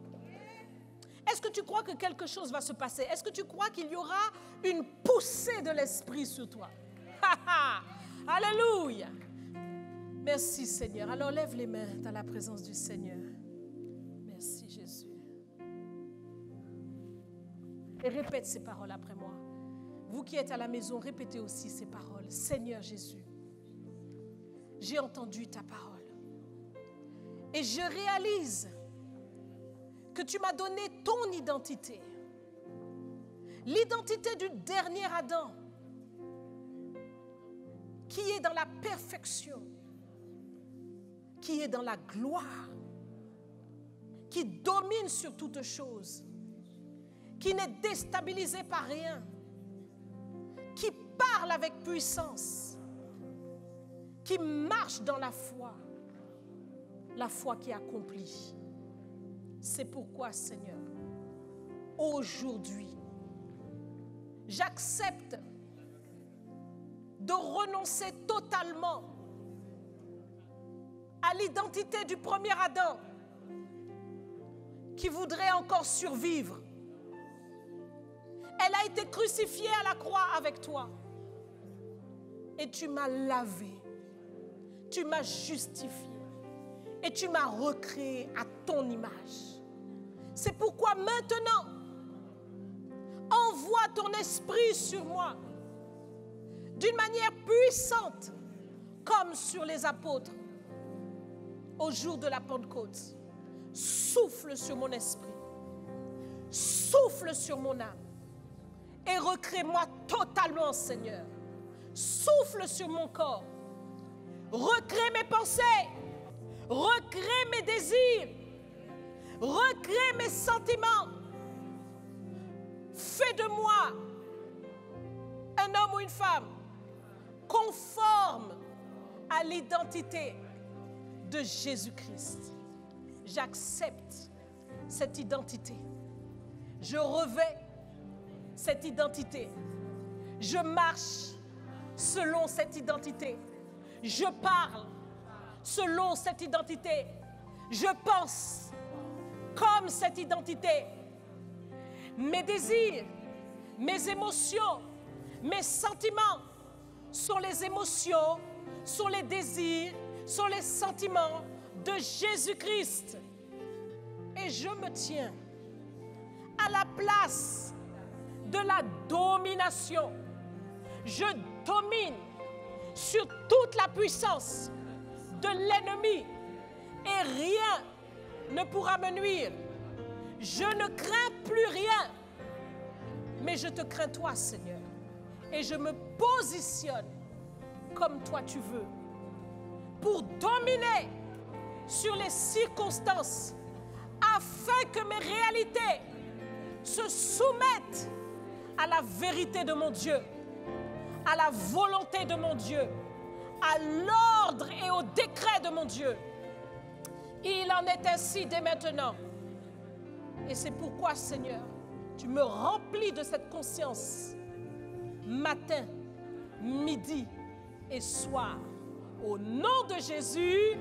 Est-ce que tu crois que quelque chose va se passer? Est-ce que tu crois qu'il y aura une poussée de l'Esprit sur toi? Alléluia! Merci Seigneur. Alors lève les mains dans la présence du Seigneur. Merci Jésus. Et répète ces paroles après moi. Vous qui êtes à la maison, répétez aussi ces paroles. Seigneur Jésus, j'ai entendu ta parole Et je réalise que tu m'as donné ton identité. L'identité du dernier Adam, qui est dans la perfection, qui est dans la gloire, qui domine sur toute chose, qui n'est déstabilisé par rien, qui parle avec puissance, qui marche dans la foi qui accomplit. C'est pourquoi, Seigneur, aujourd'hui, j'accepte de renoncer totalement à l'identité du premier Adam qui voudrait encore survivre. Elle a été crucifiée à la croix avec toi. Et tu m'as lavé, tu m'as justifié et tu m'as recréé à ton image. C'est pourquoi maintenant, envoie ton esprit sur moi d'une manière puissante, comme sur les apôtres au jour de la Pentecôte. Souffle sur mon esprit, souffle sur mon âme et recrée-moi totalement, Seigneur. Souffle sur mon corps, recrée mes pensées, recrée mes désirs, recrée mes sentiments. Fais de moi un homme ou une femme conforme à l'identité de Jésus-Christ. J'accepte cette identité. Je revêt cette identité. Je marche selon cette identité. Je parle selon cette identité. Je pense comme cette identité. Mes désirs, mes émotions, mes sentiments sont les émotions, sont les désirs, sont les sentiments de Jésus-Christ. Et je me tiens à la place de la domination. Je domine sur toute la puissance de l'ennemi et rien ne pourra me nuire. Je ne crains plus rien, mais je te crains toi, Seigneur. Et je me positionne comme toi tu veux pour dominer sur les circonstances afin que mes réalités se soumettent à la vérité de mon Dieu, à la volonté de mon Dieu, à l'ordre et au décret de mon Dieu. Il en est ainsi dès maintenant. Et c'est pourquoi, Seigneur, tu me remplis de cette conscience matin, midi et soir. Au nom de Jésus,